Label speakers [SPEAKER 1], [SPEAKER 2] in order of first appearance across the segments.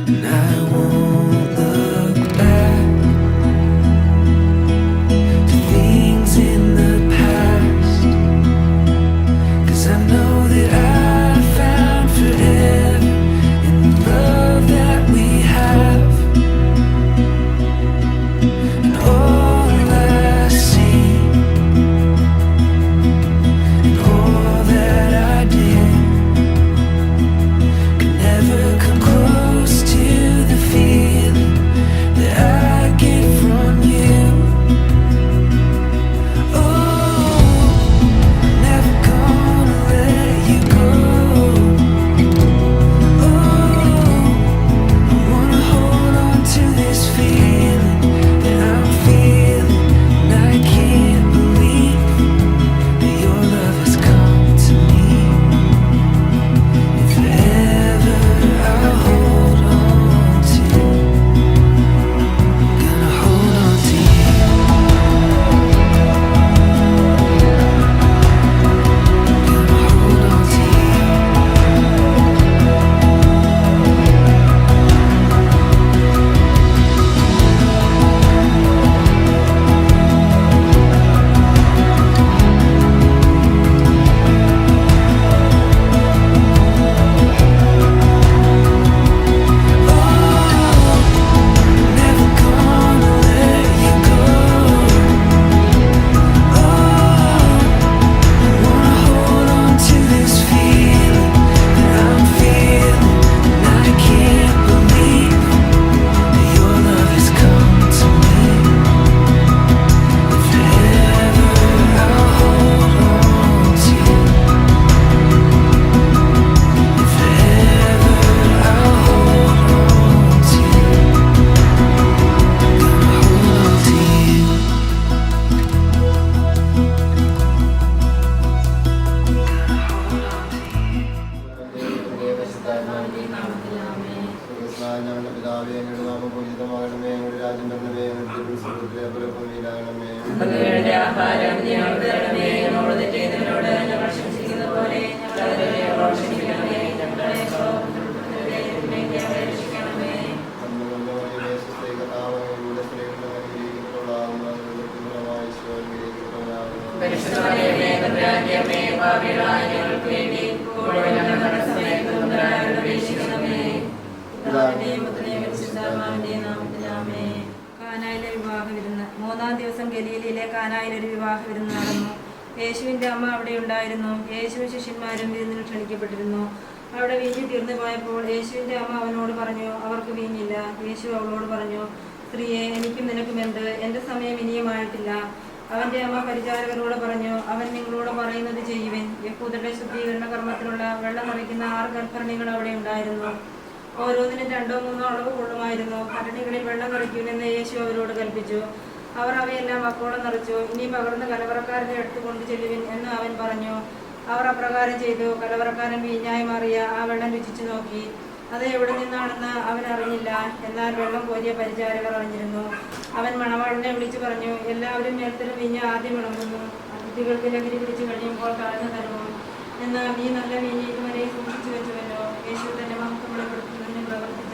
[SPEAKER 1] and I won't look back to things in the past, 'cause I know that I found forever in the love that we have. And all I see and all that I did could never come close to the feeling that I get from you. Oh, I'm never gonna let you go. Oh, I wanna hold on to this feeling that I'm feeling, and I can't believe that your love has come to me. If ever I'll hold on to you, gonna hold on to you. Gonna hold on to you. Never gonna let you go. I wanna hold on to this feeling that I'm feeling, and I can't believe that your love has come to me. If ever I'll hold on to you, if ever I'll hold on to you, gonna hold on to you.
[SPEAKER 2] ഞങ്ങളുടെ പിതാവേ, ഞങ്ങളുടെ നാമം പൂജിതമാകണമേ, ഞങ്ങളുടെ രാജ്യം വരണമേ, ഞങ്ങളുടെ തിരുസ്വരൂപത്തിലെ പോലെ ഭൂമിയിലാകണമേ.
[SPEAKER 3] ഞങ്ങളുടെ ആഹാരം ഞങ്ങൾക്ക് തരണമേ, ഞങ്ങളോട് തെറ്റ് ചെയ്യുന്നവരോട് ഞങ്ങൾ ക്ഷമിച്ചിരിക്കുന്നത് പോലെ ഞങ്ങളുടെ തെറ്റുകളോട് ക്ഷമിക്കണമേ, ഞങ്ങളെ പ്രലോഭനത്തിലേക്ക് രക്ഷിക്കണമേ.
[SPEAKER 2] അന്ന് വന്നവനെ യേശുസ്തേ കർത്താവേ, ഞങ്ങളുടെ സ്ത്രീകളുടെ അനുഗ്രഹിക്കപ്പെട്ടവളാകുന്നു, ഞങ്ങളുടെ കുഞ്ഞുങ്ങളായ ഈശോ അനുഗ്രഹിക്കപ്പെട്ടവനാകുന്നു.
[SPEAKER 3] പരിശുദ്ധമറിയമേ, തമ്പുരാന്റെ അമ്മേ, പാപികളായ ഞങ്ങൾക്ക് വേണ്ടി ഇപ്പോഴും ഞങ്ങളുടെ സമയത്തും തമ്പുരാനോട് അപേക്ഷിക്കണമേ. പിതാവിന്റെയും പുത്രന്റെയും പരിശുദ്ധാത്മാവിന്റെയും നാമത്തിൽ ആമേൻ. കാനായിലെ വിവാഹ വിരുന്ന്. 3-ാം ദിവസം ഗലീലയിലെ കാനായിലൊരു വിവാഹ വിരുന്ന് നടന്നു. യേശുവിന്റെ അമ്മ അവിടെ ഉണ്ടായിരുന്നു. യേശുവും ശിഷ്യന്മാരും വിരുന്നിന് ക്ഷണിക്കപ്പെട്ടിരുന്നു. അവിടെ വീഞ്ഞ് തീർന്നു പോയപ്പോൾ യേശുവിന്റെ അമ്മ അവനോട് പറഞ്ഞു, അവർക്ക് വീഞ്ഞില്ല. യേശു അവളോട് പറഞ്ഞു, സ്ത്രീയെ, എനിക്കും നിനക്കും എന്ത്? എന്റെ സമയം ഇനിയുമായിട്ടില്ല. അവന്റെ അമ്മ പരിചാരകരോട് പറഞ്ഞു, അവൻ നിങ്ങളോട് പറയുന്നത് ചെയ്യുവിൻ. യഹൂദരുടെ ശുദ്ധീകരണ കർമ്മത്തിനുള്ള വെള്ളം നിറയ്ക്കുന്ന 6 കൽഭരണികൾ അവിടെ ഉണ്ടായിരുന്നു. ഓരോന്നിനും 2-3 അളവ് കൊള്ളുമായിരുന്നു. ഭരണികളിൽ വെള്ളം നിറയ്ക്കുമെന്ന് യേശു അവരോട് കൽപ്പിച്ചു. അവർ അവയെല്ലാം വക്കോളം നിറച്ചു. ഇനി പകർന്ന് കലവറക്കാരനെ എടുത്തു കൊണ്ടു ചെല്ലുവിൻ എന്ന് അവൻ പറഞ്ഞു. അവർ അപ്രകാരം ചെയ്തു. കലവറക്കാരൻ വീഞ്ഞായി മാറിയ ആ വെള്ളം രുചിച്ചു നോക്കി. അത് എവിടെ നിന്നാണെന്ന് അവൻ അറിഞ്ഞില്ല. എന്നാൽ വെള്ളം കോരിയ പരിചാരകർ അറിഞ്ഞിരുന്നു. അവൻ മണവാളിനെ വിളിച്ചു പറഞ്ഞു, എല്ലാവരും മേൽത്തരം വീഞ്ഞ് ആദ്യം വിളമ്പുന്നു. അതിഥികൾക്ക് ലഹരി പിടിച്ചു കഴിയുമ്പോൾ താഴ്ന്നു തരുമോ? എന്നാൽ നീ നല്ല വീഞ്ഞ് ഇതുവരെ സൂക്ഷിച്ചു വെച്ചുവല്ലോ. യേശു തന്റെ മഹത്വം വെളിപ്പെടുത്തുന്നതിന് പ്രവർത്തിച്ച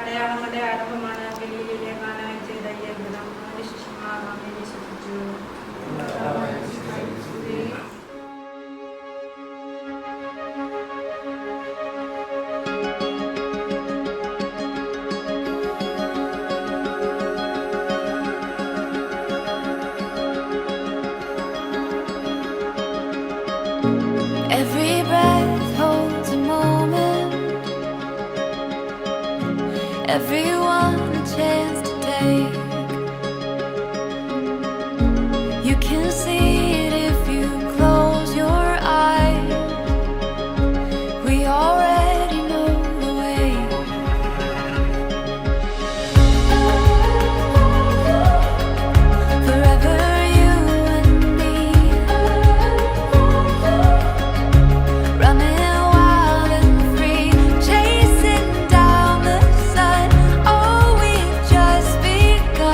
[SPEAKER 3] അടയാളങ്ങളുടെ ആരംഭമാണ് ഗലീലയിലെ കാനായിൽ ചെയ്ത ഈ അത്ഭുതം. അവന്റെ ശിഷ്യന്മാർ അവനെ വിശ്വസിച്ചു.
[SPEAKER 4] Every breath holds a moment, everyone a chance to take. You can see it if you close your eyes. We already know the way. Forever you and me, running wild and free, chasing down the sun. Oh, we've just begun.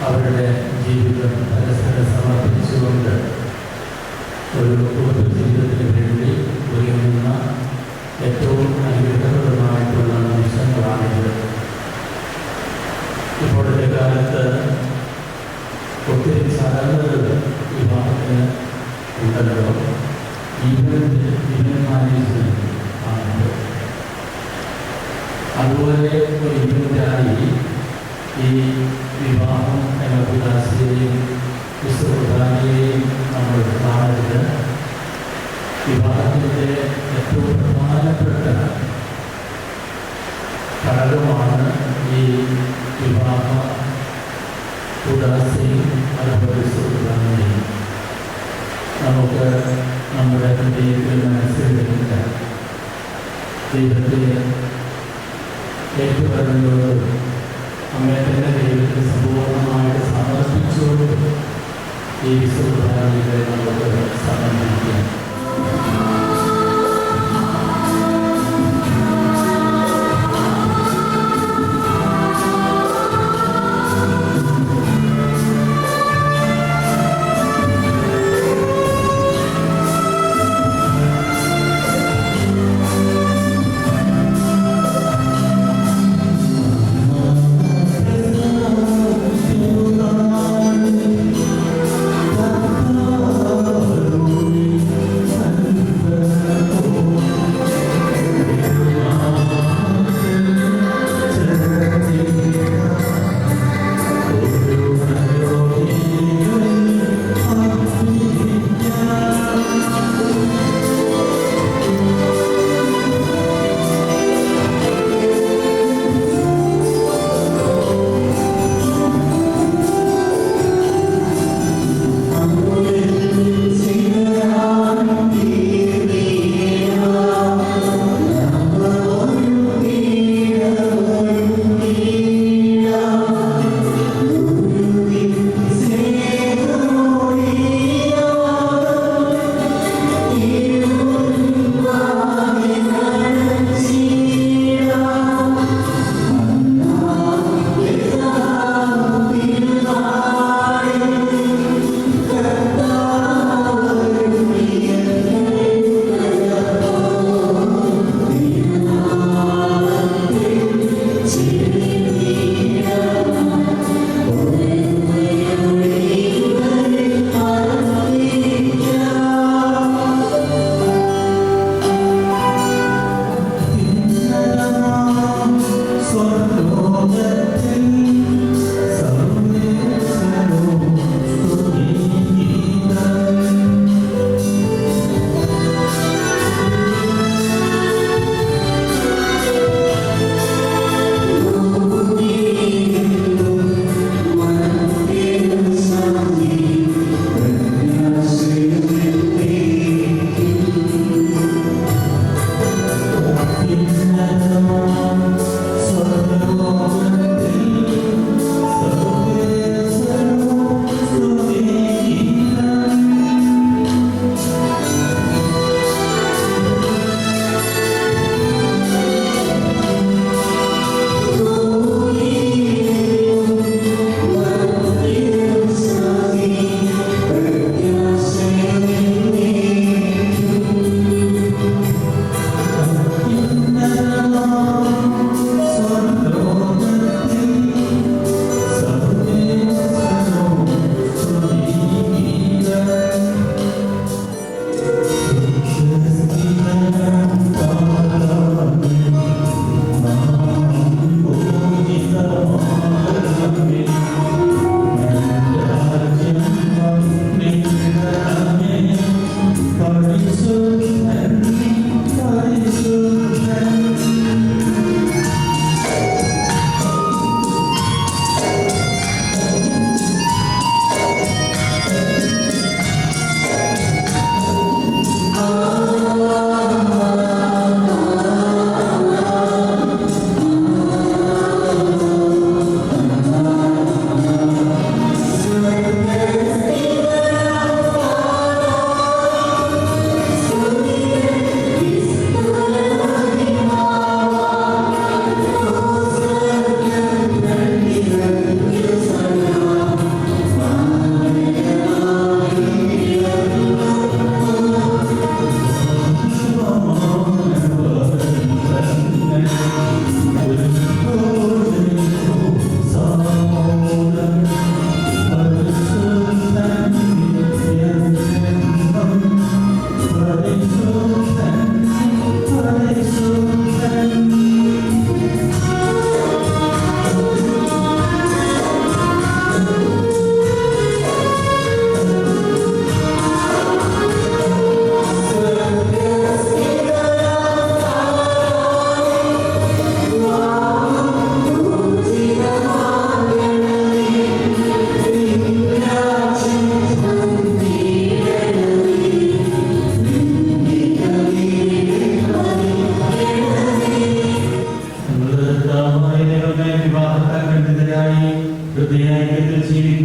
[SPEAKER 5] അവരുടെ ജീവിതം പരസ്പരം സമർപ്പിച്ചുകൊണ്ട് ഒരു കുടുംബജീവിതത്തിന് വേണ്ടി ഒരുങ്ങുന്ന ഏറ്റവും അനുഗ്രഹപ്രദമായിട്ടുള്ള നിമിഷങ്ങളാണിത്. ഇപ്പോഴത്തെ കാലത്ത് ഒത്തിരി ചടങ്ങുകൾ വിവാഹത്തിന് ഉണ്ടല്ലോ. ഇവന്റ് മാനേജ്മെന്റ് ആണ്. അതുപോലെ ഒരു ഇവന്റായി ഈ വിവാഹം എന്ന വികാസത്തെയും വിശ്വപ്രധാനിയെയും നമ്മൾ കാണരുത്. വിവാഹത്തിൻ്റെ ഏറ്റവും പ്രധാനപ്പെട്ട ഘടകമാണ് ഈ വിവാഹ ഉദാസയും അതുപോലെ വിശ്വപ്രധാനിയെയും. നമുക്ക് നമ്മുടെ ഹൃദയത്തിൽ മനസ്സിലില്ല ദൈവത്തെ ഏറ്റുപറഞ്ഞോട് അമ്മേൻ്റെ ദൈവത്തെ സമ്പൂർണ്ണമായിട്ട് സമർപ്പിച്ചുകൊണ്ട് ഈ വിശ്വപ്രധാനികളെ നമുക്ക് സമർപ്പിക്കാം.
[SPEAKER 1] you.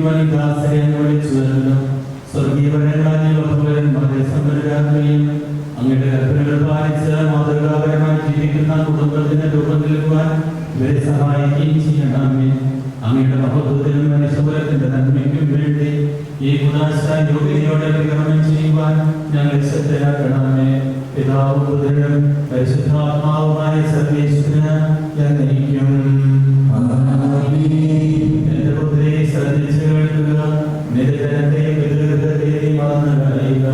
[SPEAKER 5] ജീവിക്കുവാൻ ഈ ദാസരെ അങ്ങ് വിളിച്ചുവല്ലോ. സ്വർഗീയപരങ്ങളായ ബഹുപരന്മാരെ സമ്പന്നരാക്കുകയും അങ്ങയുടെ കൽപ്പനകൾ പാലിച്ച് മാതൃകാപരമായി ജീവിക്കുന്ന കുടുംബത്തിന് രൂപം നൽകുവാൻ ഇവരെ സഹായിക്കുകയും ചെയ്യണമേ. അങ്ങയുടെ മഹത്വത്തിനും മനുഷ്യകുലത്തിന്റെ നന്മയ്ക്കും വേണ്ടി ഈ കുദാശ യോഗ്യതയോടെ വിതരണം ചെയ്യുവാൻ ഞങ്ങളെ ശ്രദ്ധയാക്കണമേ. പിതാവും പുത്രനും പരിശുദ്ധാത്മാവുമായ സർവേശ്വരന് എന്നേക്കും. എന്റെ പുത്രിയെ ശ്രദ്ധിച്ചു കേൾക്കുക, നിരന്തരത്തെയും പിതൃഹൃദയത്തെയും മറന്നു കളയുക.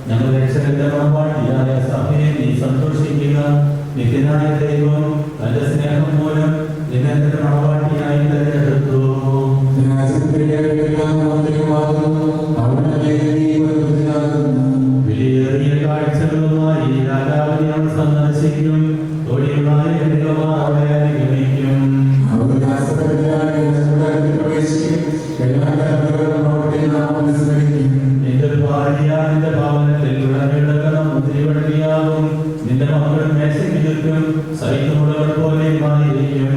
[SPEAKER 5] ഞങ്ങളുടെ രക്ഷകന്റെ മണവാട്ടിയായ സഭയെ നീ സന്തോഷിക്കുക. നിത്യനായ ദൈവം തന്റെ സ്നേഹം മൂലം നിന്നെ തന്റെ മണവാട്ടിയായി തെരഞ്ഞെടുത്തു. വിലയേറിയ കാഴ്ചകളുമായി രാജാവിനെ അവൾ സന്ദർശിക്കും. തൊഴിലുമായി അവളെ അനുഗമിക്കും. നിന്റെ ഭാര്യ നിന്റെ ഭവനത്തിൽ ഉടനീളകം മുദ്രവടങ്ങിയാകും. നിന്റെ മക്കൾ മേശയ്ക്ക് ചുറ്റും സൈന്യമുള്ളവർ പോലെയുമായിരിക്കും.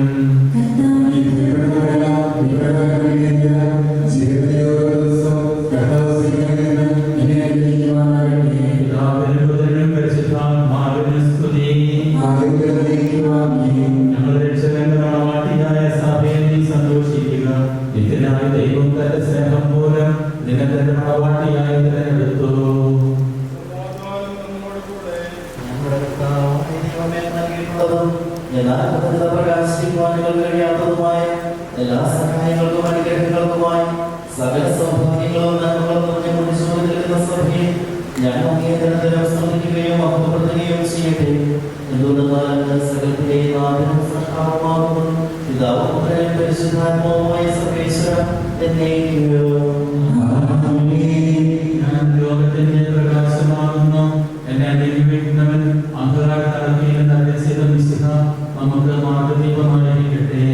[SPEAKER 5] പിതാവിനും പുത്രനും പരിശുദ്ധാത്മാവിനും സ്തുതി. ഞങ്ങളുടെ രക്ഷകന്റെ മണവാട്ടിയായ സഭയെ നീ സന്തോഷിക്കുക. നിത്യനായ ദൈവം തന്റെ സ്നേഹം മൂലം നിന്നെ തന്റെ മണവാട്ടിയായി തിരഞ്ഞെടുത്തു.
[SPEAKER 6] പ്രകാശിക്കുവാനുമായ എല്ലാ സഹായങ്ങൾക്കും അനുഗ്രഹങ്ങൾക്കുമായി സകല സൗഭാഗ്യങ്ങളും നന്മകളും നിൽക്കുന്ന സഭയെ ഞാൻ നിരന്തരം സ്മരിക്കുകയും മഹത്വപ്പെടുത്തുകയും ചെയ്യട്ടെ. എന്തുകൊണ്ടെന്നാൽ സകലത്തിലെയും നാഥനും സഹായമാകുന്നു പിതാവും പുത്രനും പരിശുദ്ധാത്മാവുമായ സർവേശ്വരൻ എന്നേക്കും.
[SPEAKER 5] ഞാൻ ലോകത്തിന്റെ പ്രകാശമാകുന്നു. എന്നെ അനുഗ്രഹിക്കുന്നവൻ അന്ധകാരത്തിൽ നമുക്ക് മാതൃദീപമായിരിക്കട്ടെ.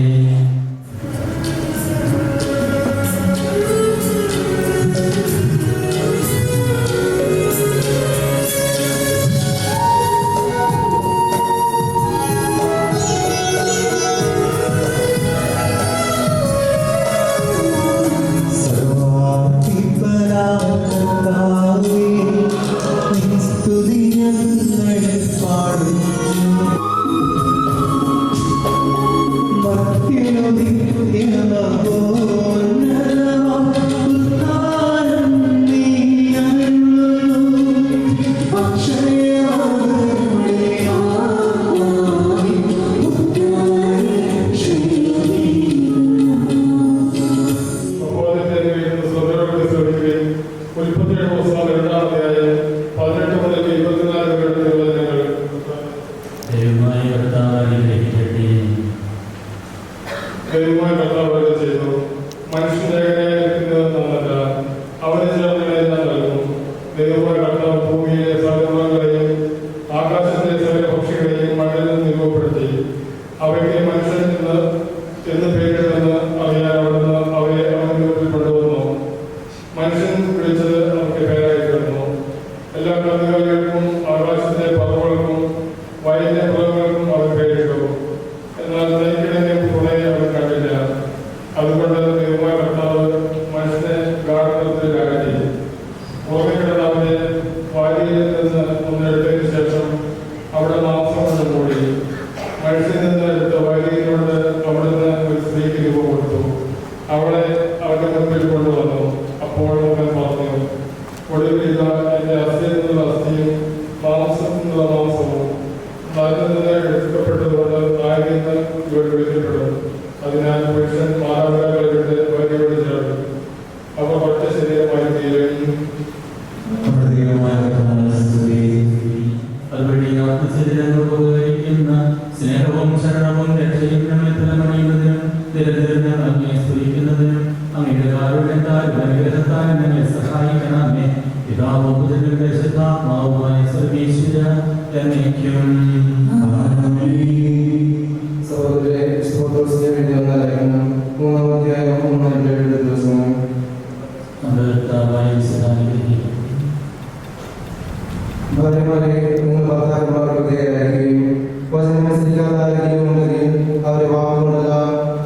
[SPEAKER 7] അവരെ വാക്കുകൊണ്ടല്ല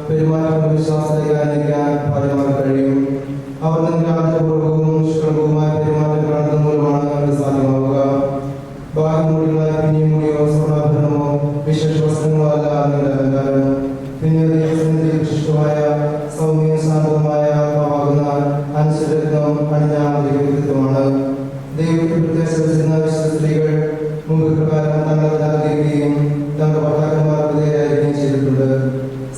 [SPEAKER 7] പെരുമാറ്റം വിശ്വാസത്തെ കാണിക്കാൻ ഭാര്യമാർ കഴിയും. അവർ നിങ്ങൾ ആദരപൂർവ്വവും നിഷ്കളങ്കവുമായ പെരുമാറ്റം കാണുന്നത് മൂലമാണ് അത് സാധ്യമാവുക. ബാഹ്യമൂടികളായ പിന്നിമുടിയോ സ്വർണ്ണാഭരണമോ വിശേഷ വസ്ത്രങ്ങളോ അല്ല നിങ്ങളുടെ അലങ്കാരം. പിന്നീട് വിശിഷ്ടമായ സൗമ്യ ശാന്തവുമായ ആത്മാവാകുന്ന അനുസരത്വം അണിഞ്ഞ വ്യക്തിത്വമാണ്. ദൈവത്തിൽ പ്രത്യാശിച്ചിരുന്ന വിശുദ്ധ സ്ത്രീകൾ മുമ്പ് പ്രകാരം തങ്ങൾ നൽകുകയും തങ്ങളുടെ ഭർത്താക്കന്മാർ വിധേയരായിരിക്കുകയും ചെയ്തിട്ടുണ്ട്.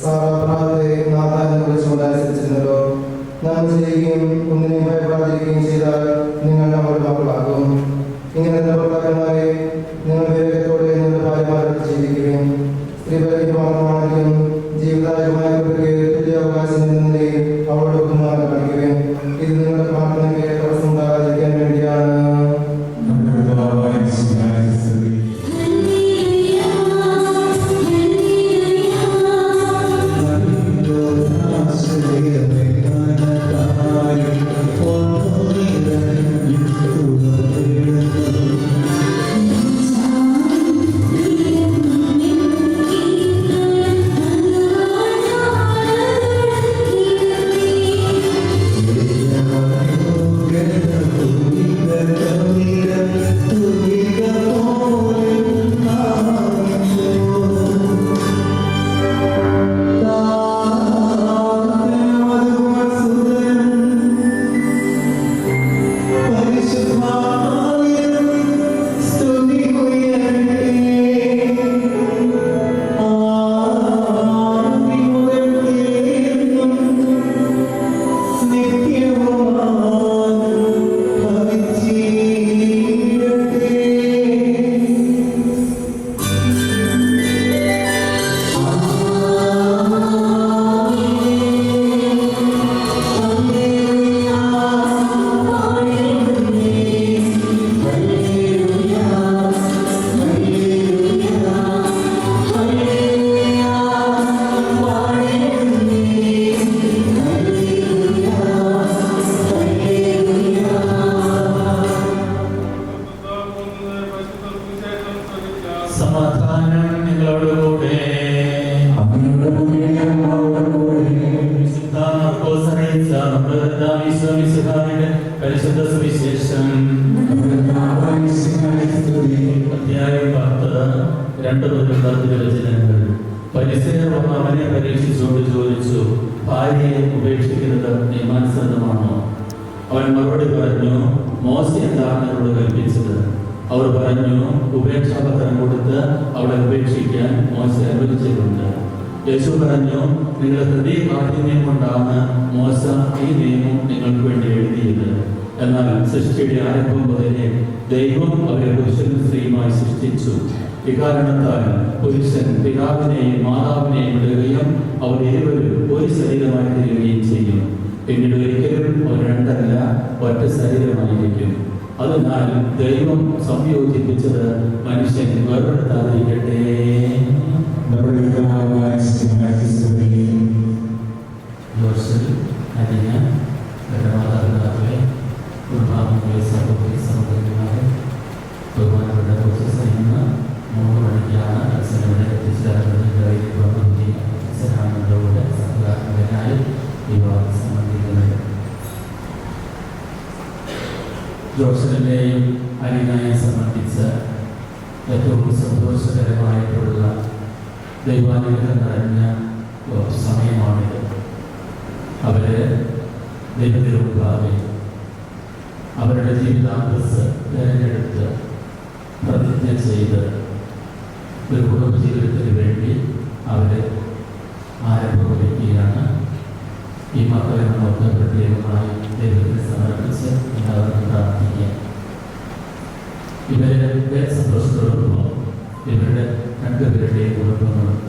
[SPEAKER 7] സാറാപ്രാത്തെ നാഥാനെ വിളിച്ചുകൊണ്ടനുസരിച്ചിരുന്നല്ലോ. നാം ചെയ്യുകയും ഒന്നിനെയും ഭയപ്പെടാതിരിക്കുകയും ചെയ്താൽ നിങ്ങൾ അവരുടെ മക്കളാകും. ഇങ്ങനെ ഭർത്താക്കന്മാരെ നിങ്ങൾ വിവേകത്തോടെ നിങ്ങളുടെ ഭാര്യമാരോട് ജീവിക്കുകയും സ്ത്രീപരിക്ക് മാത്രമാണെങ്കിലും ജീവിതായുമായ തുല്യ അവകാശം എന്ന നിലയിൽ അവളുടെ ബഹുമാനം കാണിക്കുകയും ഇത് നിങ്ങളുടെ പ്രാർത്ഥനയ്ക്ക് തടസ്സമുണ്ടാകാതിരിക്കാൻ വേണ്ടിയാണ്.
[SPEAKER 5] സമാധാനം നിങ്ങളോടുകൂടെ. വിശുദ്ധ മർക്കോസ് അറിയിച്ച നമ്മുടെ കർത്താവ് ഈശോമിശിഹായുടെ പരിശുദ്ധ സുവിശേഷം അധ്യായം 10:2-10 വചനങ്ങൾ. പരിസരർ വന്ന് അവനെ പരീക്ഷിച്ചുകൊണ്ട് ചോദിച്ചു, ഭാര്യയെ ഉപേക്ഷിക്കുന്നത് നിയമാനുസൃതമാണോ? അവൻ മറുപടി പറഞ്ഞു, മോശെ എന്താണ് അവരോട് കൽപ്പിച്ചത്? അവർ പറഞ്ഞു, ഉപേക്ഷാപത്രം കൊടുത്ത് അവളെ ഉപേക്ഷിക്കാൻ മോശെ അനുവദിച്ചിട്ടുണ്ട്. യേശു പറഞ്ഞു, നിങ്ങളുടെ ഹൃദയ കാഠിന്യം കൊണ്ടാണ് മോശ ഈ നിയമം നിങ്ങൾക്ക് വേണ്ടി എഴുതിയത്. എന്നാൽ സൃഷ്ടിയുടെ ആരംഭം മുതലേ ദൈവം അവരെ പുരുഷനും സ്ത്രീയുമായി സൃഷ്ടിച്ചു. ഇക്കാരണത്താൽ പുരുഷൻ പിതാവിനെയും മാതാവിനെയും വിടുകയും അവർ ഇരുവരും ഒരു ശരീരമായി തീരുകയും ചെയ്യും. പിന്നീട് ഒരിക്കലും അവർ രണ്ടല്ല, ഒറ്റ ശരീരമായിരിക്കും. അതിനാൽ ദൈവം സംയോജിപ്പിച്ചത് മനുഷ്യൻ വേർപെടുത്താതിരിക്കട്ടെ. മാതാപിതാക്കളെ, കുടുംബാംഗങ്ങളെ, സഹോദരി സഹോദരന്മാരെ, ബഹുമാനപ്പെട്ട പ്രോസസ്സർ ഇന്ന് 3 മണിക്കാണ് അച്ഛനവിടെ എത്തിച്ചേർന്നതിൻ്റെ സഹകാരണനായി വിവാഹം സംബന്ധിക്കുന്നത്. ജോസഫിനെയും അലീനയെ സംബന്ധിച്ച് ഏറ്റവും സന്തോഷകരമായിട്ടുള്ള ദൈവാനുഗ്രഹം നിറഞ്ഞ സമയമാണിത്. അവര് ദൈവത്തിന് മുമ്പാകെ അവരുടെ ജീവിതാന്തസ് തിരഞ്ഞെടുത്ത് പ്രതിജ്ഞ ചെയ്ത് ഒരു കുടുംബജീവിതത്തിന് വേണ്ടി അവര് ആരംഭം കുറിക്കുകയാണ്. ഈ മക്കളെ നമുക്ക് പ്രത്യേകമായി ദൈവത്തിന് സമർപ്പിച്ച് അവർക്ക് പ്രാർത്ഥിക്കാം. ഇവരുടെ സന്തോഷത്തോടൊപ്പം ഇവരുടെ 2 പേരുടെയും കുടുംബങ്ങളും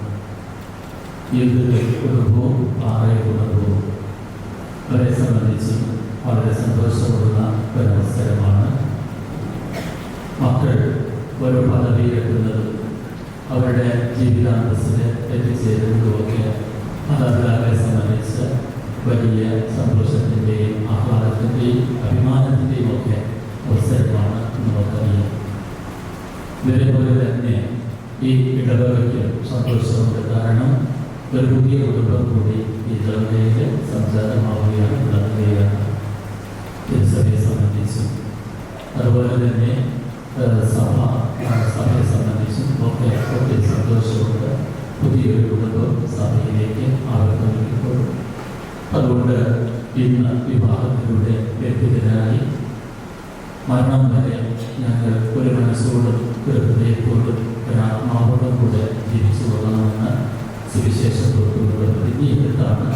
[SPEAKER 5] കുടുംബവും പാറയ കുടുംബവും അവരെ സംബന്ധിച്ച് വളരെ സന്തോഷമുള്ള ഒരവസരമാണ്. മക്കൾ ഓരോ പദവിയിലെത്തുന്നതും അവരുടെ ജീവിതാന്തസ്സിന് എത്തിച്ചേരുന്നതുമൊക്കെ മാതാപിതാക്കളെ സംബന്ധിച്ച് വലിയ സന്തോഷത്തിൻ്റെയും ആഹ്ലാദത്തിൻ്റെയും അഭിമാനത്തിൻ്റെയും ഒക്കെ അവസരമാണ് നമുക്കറിയാം. ഇതേപോലെ തന്നെ ഈ ഇടവകയ്ക്ക് സന്തോഷമുണ്ട്. കാരണം ഒരു പുതിയ കുടുംബം കൂടി ഈ ഇടവകയിൽ സംജാതമാവുകയാണ്. അതുപോലെ തന്നെ സഭയെ സംബന്ധിച്ചും ഒക്കെ ഒത്തിരി സന്തോഷമുണ്ട്. പുതിയൊരു കുടുംബം സഭയിലേക്ക് ആവർത്തിക്കപ്പെടും. അതുകൊണ്ട് ഇന്ന് വിവാഹത്തിലൂടെ ലഭ്യതരായി മരണം വരെ ഞങ്ങൾ ഒരു മനസ്സോടും ഒരു ഹൃദയത്തോടും ഒരാത്മാവോടും കൂടെ ജീവിച്ചു കൊള്ളണമെന്ന് സുവിശേഷത്തോടുകൂടെ പ്രതിജ്ഞയെടുത്താണ്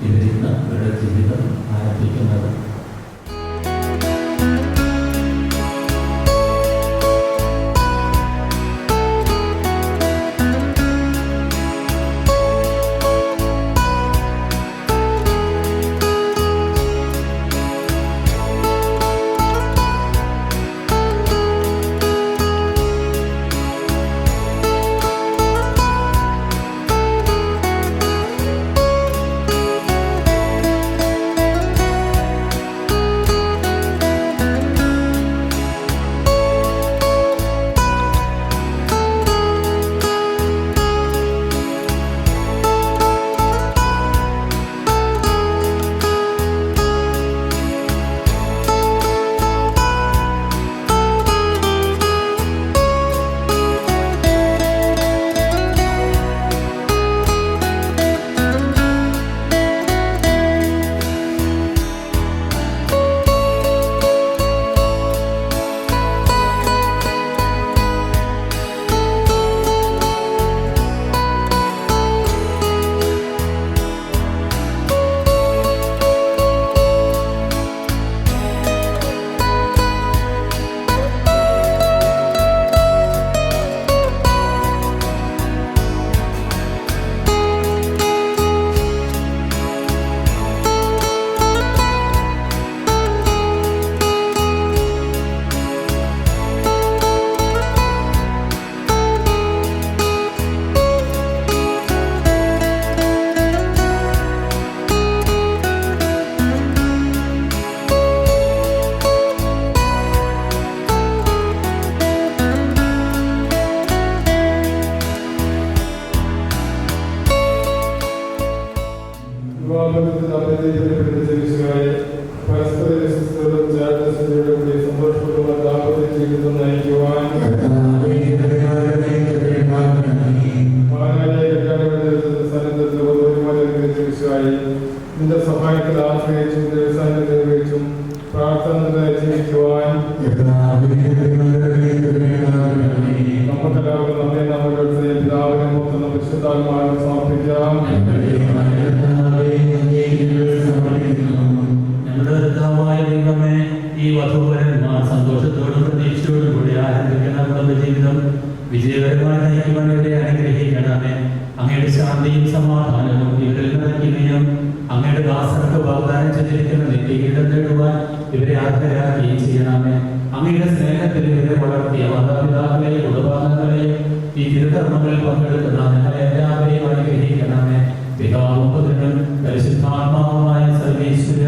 [SPEAKER 5] ഇവരിന്ന് ഇവരുടെ ജീവിതം ആരംഭിക്കുന്നത്.
[SPEAKER 8] നിന്റെ സഹായത്തിൽ ആശ്രയിച്ചും ദിവസം നിർവഹിച്ചും പ്രാർത്ഥന ജീവിക്കുവാൻ നമുക്കെല്ലാവർക്കും നമ്മെ നമ്മുടെ പിതാവിനെ മൊത്തം വിശുദ്ധാത്മാവിനെ സമർപ്പിക്കാം.
[SPEAKER 5] ഞങ്ങളുടെ കർത്താവായ ദൈവമേ, ഈ വധൂവരന്മാർ സന്തോഷത്തോടും പ്രതീക്ഷയോടും കൂടി ആരംഭിക്കുന്ന കുടുംബ ജീവിതം വിജയകരമായി നയിക്കുവാൻ ഇവരെ അനുഗ്രഹിക്കണമേ. അങ്ങയുടെ ശാന്തിയും സമാധാനവും ഇവരിൽ നിറയ്ക്കുകയും അങ്ങയുടെ ദാസർക്ക് വാഗ്ദാനം ചെയ്തിരിക്കുന്ന നിത്യഗീതം നേടുവാൻ ഇവരെ അർഹരാക്കുകയും ചെയ്യണമേ. അങ്ങയുടെ സ്നേഹത്തിൽ ഇവരെ വളർത്തിയ മാതാപിതാക്കളെയും കുടുംബാംഗങ്ങളെയും ഈ തിരുകർമ്മങ്ങളിൽ പങ്കെടുക്കുന്ന ഞങ്ങളെ എല്ലാവരെയും അനുഗ്രഹിക്കണമേ. പിതാവും പുത്രനും പരിശുദ്ധാത്മാവുമായ സർവേശ്വര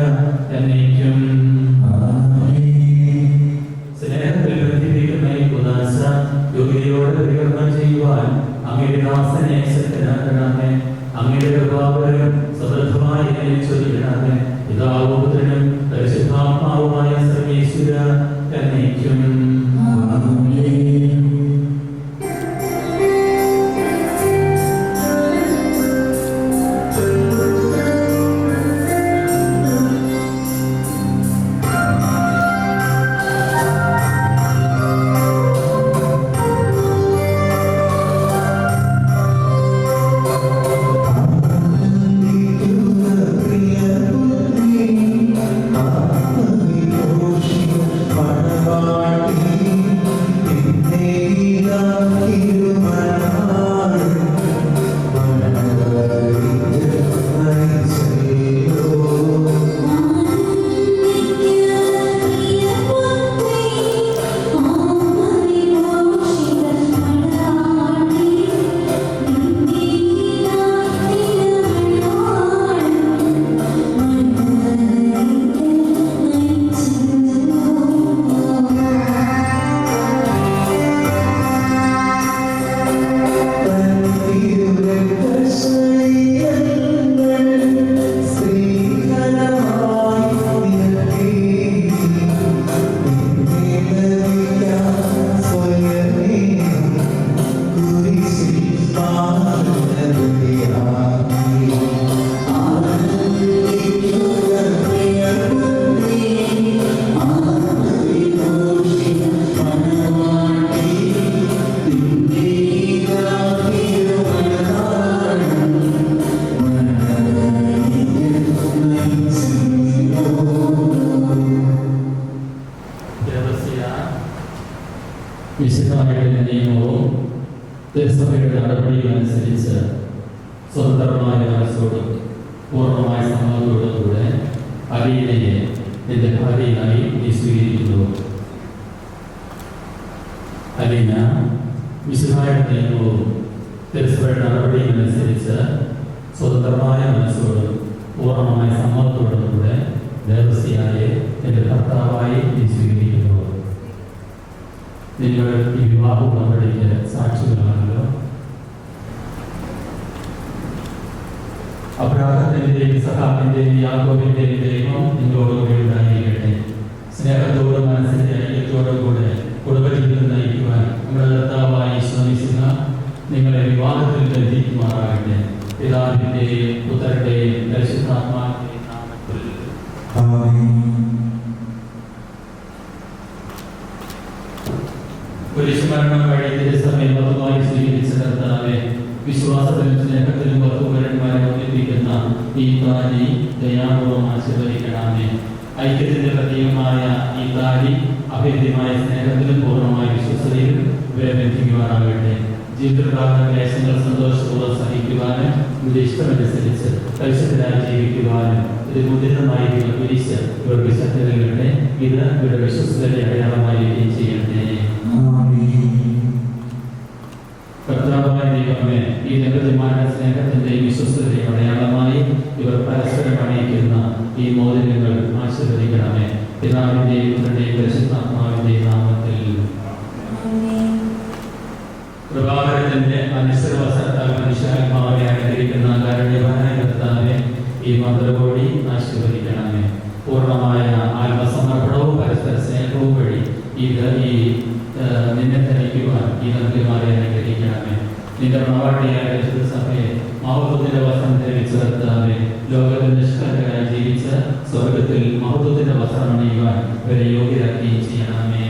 [SPEAKER 5] എന്നേക്കും. സ്നേഹത്തിൽ ബന്ധിപ്പിക്കുന്ന ഈ ഉദാസ യോഗ്യതയോടെ പരികർമ്മം ചെയ്യുവാൻ അങ്ങയുടെ ദാസനെ ശക്തനാക്കണമേ. അങ്ങയുടെ കൃപാവരം സമൃദ്ധമായി എന്നെ ചൊരിയണമേ. പിതാവും പുത്രനും പരിശുദ്ധാത്മാവുമായ സർവേശ്വര എന്നേക്കും. വിശുദ്ധമായിട്ടുള്ള നിയമവും തിരുസഭയുടെ നടപടികളനുസരിച്ച് സ്വതന്ത്രമായ മനസ്സോടും പൂർണ്ണമായ സമ്മതത്തോടും കൂടെ അലീനയെ നിന്റെ ഭാര്യയായി നീ സ്വീകരിക്കുന്നു. അലീന വിശുദ്ധമായിട്ട് നിയമവും തിരുസഭയുടെ നടപടികളനുസരിച്ച് സ്വതന്ത്രമായ മനസ്സോടും പൂർണ്ണമായ സമ്മതത്തോടും കൂടെ ദേവസ്യായെ നിന്റെ ഭർത്താവായി നീ സ്വീകരിക്കുന്നു. നിങ്ങൾ ഈ വിവാഹ ഉടമ്പടിക്ക് സാക്ഷികളാണല്ലോ. അബ്രാഹത്തിന്റെയും ഇസഹാക്കിന്റെയും യാക്കോബിന്റെയും ദൈവം നിങ്ങളോടുകൂടി ഉണ്ടായിരിക്കട്ടെ. സ്നേഹത്തോടും മനസ്സിന്റെ ഐക്യത്തോടും കൂടെ കുടുംബജീവിതം നയിക്കുവാൻ നമ്മുടെ കർത്താവായ യേശു മിശിഹ നിങ്ങളെ വിവാഹത്തിൽ ബന്ധിക്കുമാറാകട്ടെ. പിതാവിന്റെയും പുത്രന്റെയും പരിശുദ്ധാത്മാവിന്റെയും നാമത്തിൽ കുരിശുമരണം വഴി തിരുസഭയിൽ മതമായി സ്വീകരിച്ച കർത്താവെ, വിശ്വാസത്തിലും സ്നേഹത്തിലും വധൂവരന്മാരെ ഒന്നിപ്പിക്കുന്ന ഈ താലി ദയാപൂർവം ആശീർവദിക്കണമേ. ഐക്യത്തിന്റെ പ്രതീകമായ ഈ താലി അഭേദ്യമായ സ്നേഹത്തിലും പൂർണ്ണമായ വിശ്വസതയിലും ഇവരെ ബന്ധിക്കുവാനാകട്ടെ. ജീവിതകാല ക്ലേശങ്ങൾ സന്തോഷപൂർവ്വം സഹിക്കുവാനും ഇത് ഇഷ്ടമനുസരിച്ച് പരിശുദ്ധരായി ജീവിക്കുവാനും ഇത് മുദ്രിതമായിരിക്കുന്ന കുരിശ് ഇവർക്ക് ശക്തി നൽകട്ടെ. ഇത് ഇവരുടെ വിശ്വസ്തയുടെ അടയാളമായിരിക്കുകയും ചെയ്യട്ടെ. കർത്താവായ ദൈവമേ, ഈ ദമ്പതിമാരുടെ സ്നേഹത്തിന്റെയും വിശ്വസ്തതയും അടയാളമായി ഇവർ പരസ്പരം അണിയിക്കുന്ന ഈ മോതിരങ്ങൾ ആശീർവദിക്കണമേ. പിതാവിന്റെയും പുത്രന്റെയും പരിശുദ്ധാത്മാവിന്റെയും നാമത്തിൽ. പ്രഭാകരത്തിന്റെ അനിശ്ചിതവസരത്താൽ മനുഷ്യാത്മാവിനെ അനുകരിക്കുന്ന കാരുണ്യവാനായ കർത്താവെ, ഈ മന്ത്രകോടി ആശീർവദിക്കണമേ. പൂർണ്ണമായ ആത്മസമർപ്പണവും പരസ്പര സ്നേഹവും വഴി നിന്നെ ധരിക്കുവാൻ ഈ നന്ദിമാരെ അനുഗ്രഹിക്കണമേ. നിന്റെ മണവാട്ടിയായ പരിശുദ്ധ സഭയെ മഹത്വത്തിന്റെ വസ്ത്രം ധരിച്ച കർത്താവെ, ലോകത്തിൽ നിഷ്കളങ്കരായി ജീവിച്ച സ്വർഗത്തിൽ മഹത്വത്തിന്റെ വസ്ത്രം അണിയുവാൻ ഇവരെ യോഗ്യരാക്കുകയും ചെയ്യണമേ.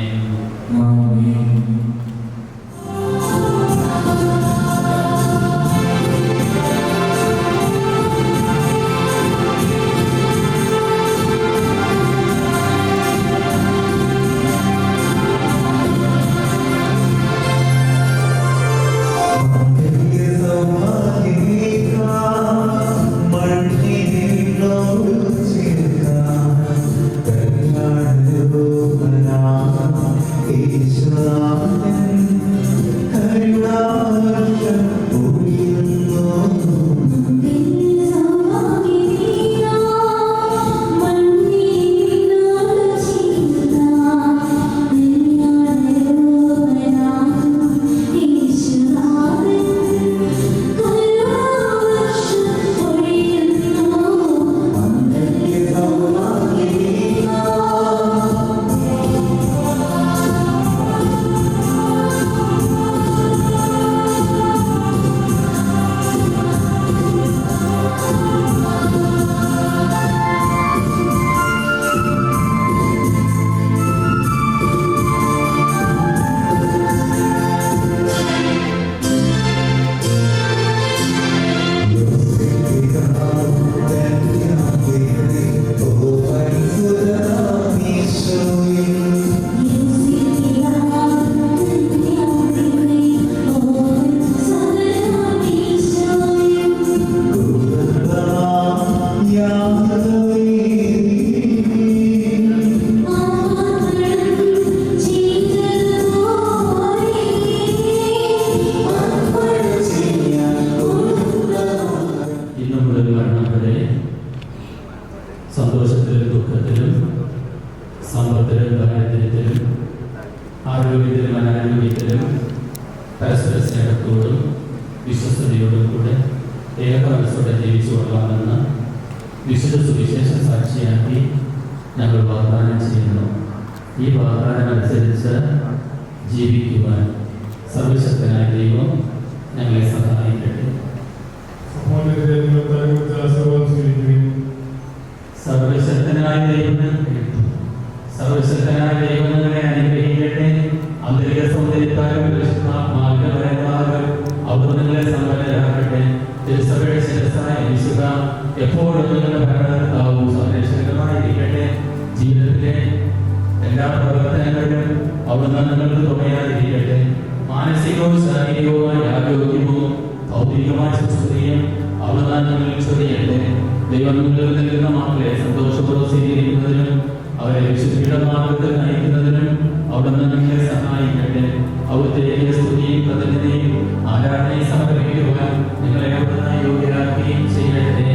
[SPEAKER 5] സന്തോഷത്തിലും ദുഃഖത്തിലും സമ്പത്തിലും ദാരിദ്ര്യത്തിലും ആരോഗ്യത്തിലും അനാരോഗ്യത്തിലും പരസ്പര സ്നേഹത്തോടും വിശ്വസ്തയോടും കൂടെ ഏക മനസ്സോടെ ജീവിച്ചു കൊള്ളാമെന്ന് വിശുദ്ധ സുവിശേഷ സാക്ഷിയാക്കി ഞങ്ങൾ വാഗ്ദാനം ചെയ്യുന്നു. ഈ വാഗ്ദാനം അനുസരിച്ച് ജീവിക്കുവാൻ സർവശക്തനായ ദൈവം ഞങ്ങളെ സഹായിക്കട്ടെ. സർവശക്തനായ ദൈവം നിങ്ങളെ അനുഗ്രഹിക്കട്ടെ. ആന്തരിക സൗന്ദര്യത്താലും പരിശുദ്ധാത്മാവിന്റെ അവർ നിങ്ങളെ സമ്പന്നരാക്കട്ടെ. തിരുസഭയുടെ ശിരസ്സായ വിശുദ്ധ എപ്പോഴും നിങ്ങളുടെ ഭരണകർത്താവും സംരക്ഷകരുമായിരിക്കട്ടെ. ജീവിതത്തിലെ എല്ലാ പ്രവർത്തനങ്ങളിലും അവിടുന്ന് നിങ്ങൾക്ക് തുണയാതിരിക്കട്ടെ. മാനസികവും ശാരീരികവുമായ ആരോഗ്യവും ഭൗതികമായ സുസ്ഥിതിയും അവിടുന്ന് നിങ്ങൾ ചൊരിയട്ടെ. ദൈവം നിങ്ങൾക്ക് നൽകുന്ന മക്കളെ സന്തോഷപൂർവ്വം സ്വീകരിക്കുന്നതിനും അവരെ വിശുദ്ധിയുടെ മാർഗത്തിൽ നയിക്കുന്നതിനും അവിടുന്ന് നിങ്ങളെ സഹായിക്കട്ടെ. അവിടുത്തെ സ്തുതിയും പ്രതിനിധിയും ആരാധനയും സമർപ്പിക്കുവാൻ നിങ്ങളെ അവിടുന്ന് യോഗ്യരാക്കുകയും ചെയ്യട്ടെ.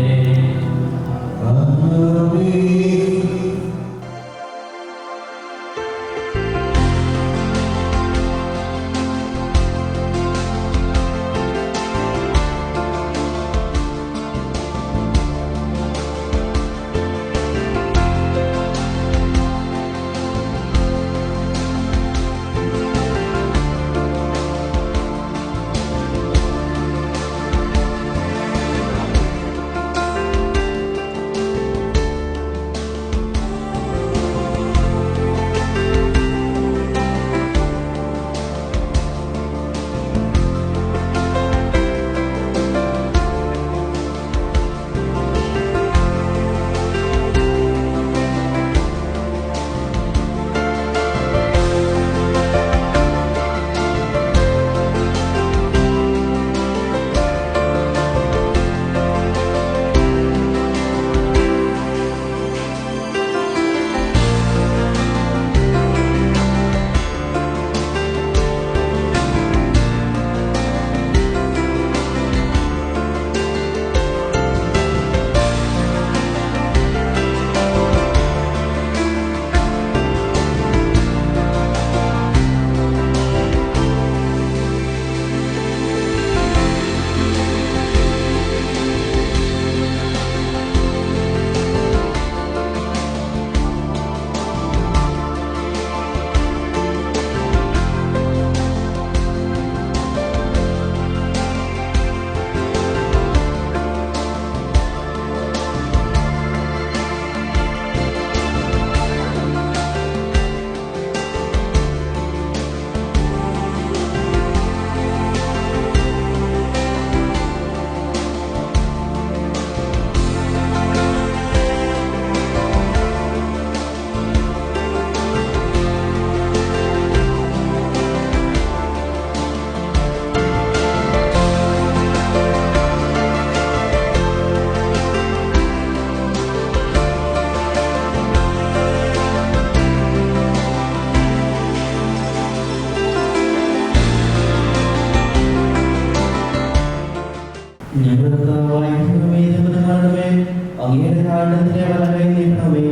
[SPEAKER 6] അങ്ങയുടെ കാരണത്തിന്റെ വലകൈ നീക്കണമേ.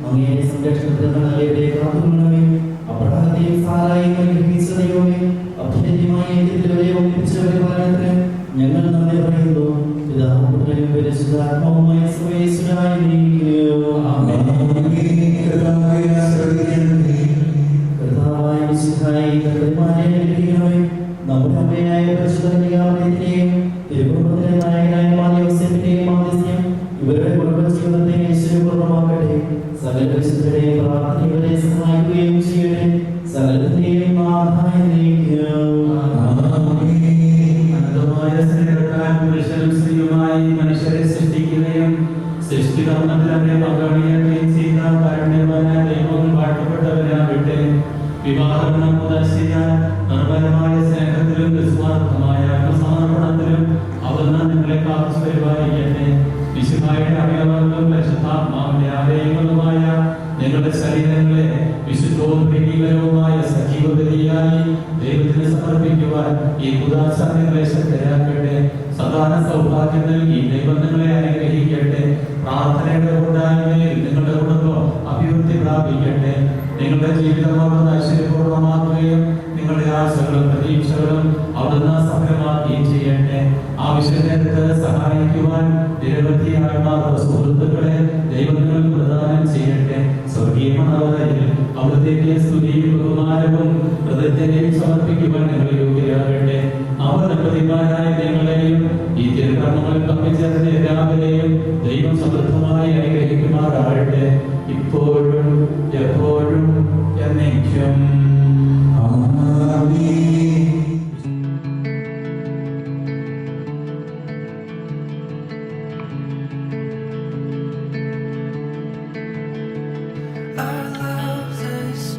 [SPEAKER 6] അങ്ങയുടെ സംരക്ഷണത്തിൽ ഞങ്ങളുടെ കാത്തുകൊള്ളണമേ. അബ്രഹാത്തെയും സാറായെയും അനുഗ്രഹിച്ച ദൈവമേ, അഭ്യുന്നതമായ ഇതിലൂടെ ഒന്നിപ്പിച്ചവരുടെ കാരണത്തിന് ഞങ്ങൾ നന്ദി പറയുന്നു. പിതാവും പുത്രനും പരിശുദ്ധാത്മാവുമായ സർവേശ്വരനായ കർത്താവായ മിശിഹായേ, കർത്താവിനെ അനുഗ്രഹിക്കണമേ. നമ്മുടെ അമ്മയായ പരിശുദ്ധ കന്യകാമറിയത്തിന്റെയും തിരുക്കുടുംബത്തിലെ നായകനായ മാർ യോസേഫിന്റെയും മാധ്യസ്ഥ്യം ഇവരുടെ കുടുംബജീവിതത്തെ ഐശ്വര്യപൂർണ്ണമാക്കട്ടെ. സകല വിശുദ്ധരെയും പ്രാർത്ഥന ഇവരെ സഹായിക്കുകയും ചെയ്യട്ടെ. സകലത്തിന്റെയും നാഥായ
[SPEAKER 5] പുരുഷനും സ്ത്രീയുമായി മനുഷ്യരെ സൃഷ്ടിക്കുകയും സൃഷ്ടികർമ്മത്തിൽ അവരെ പങ്കാളിയാക്കുകയും ചെയ്ത കാരുണ്യവാനായ ദൈവങ്ങൾ വാഴ്ത്തപ്പെട്ടവരാകട്ടെ. വിവാഹം മുതൽ ചെയ്യാൻ നിർമ്മലമായ സ്നേഹത്തിലും നിസ്വാർത്ഥമായ ആത്മസമർപ്പണത്തിലും അവിടുന്ന് നിങ്ങളെ കാത്തു പരിപാലിക്കട്ടെ. വിശുദ്ധായുടെ അവയവങ്ങളും പരിശുദ്ധാത്മാവിന്റെ ആലയങ്ങളുമായ നിങ്ങളുടെ ശരീരങ്ങളെ വിശുദ്ധവും പ്രീതികരവുമായ സജീവ ബലിയായി ദൈവത്തിന് സമർപ്പിക്കുവാൻ ഈ ഉദാസ നിങ്ങളെ ശക്തരാക്കട്ടെ. സദാന സൗഭാഗ്യം നൽകി ദൈവം നിങ്ങളെ അനുഗ്രഹിക്കട്ടെ. പ്രാർത്ഥനയുടെ കൂട്ടായ്മയിൽ നിങ്ങളുടെ കുടുംബം അഭിവൃദ്ധി പ്രാപിക്കട്ടെ. നിങ്ങളുടെ ജീവിതം അവിടുന്ന് ഐശ്വര്യപൂർണ്ണമാക്കുകയും നിങ്ങളുടെ ആശകളും പ്രതീക്ഷകളും അവിടുന്ന് സഫലമാക്കുകയും ചെയ്യട്ടെ. ആവശ്യങ്ങൾക്ക് സഹായിക്കുവാൻ നിരവധിയായ സുഹൃത്തുക്കളെ ദൈവം നിങ്ങൾക്ക് പ്രദാനം ചെയ്യട്ടെ. സ്വർഗീയ മണവറയിൽ അവിടുത്തേക്ക് സ്തുതിയും ബഹുമാനവും കൃതജ്ഞതയും സമർപ്പിക്കുവാൻ നിങ്ങൾ യോഗ്യരാകട്ടെ. അവനപതിമാരായ നിങ്ങളെയും ഈ തിരുക്കർമ്മങ്ങളിൽ പങ്കുചേർന്ന എല്ലാവരെയും ദൈവം സമൃദ്ധമായി അനുഗ്രഹിക്കുമാറാകട്ടെ, ഇപ്പോഴും എപ്പോഴും എന്നേക്കും.
[SPEAKER 1] Our love is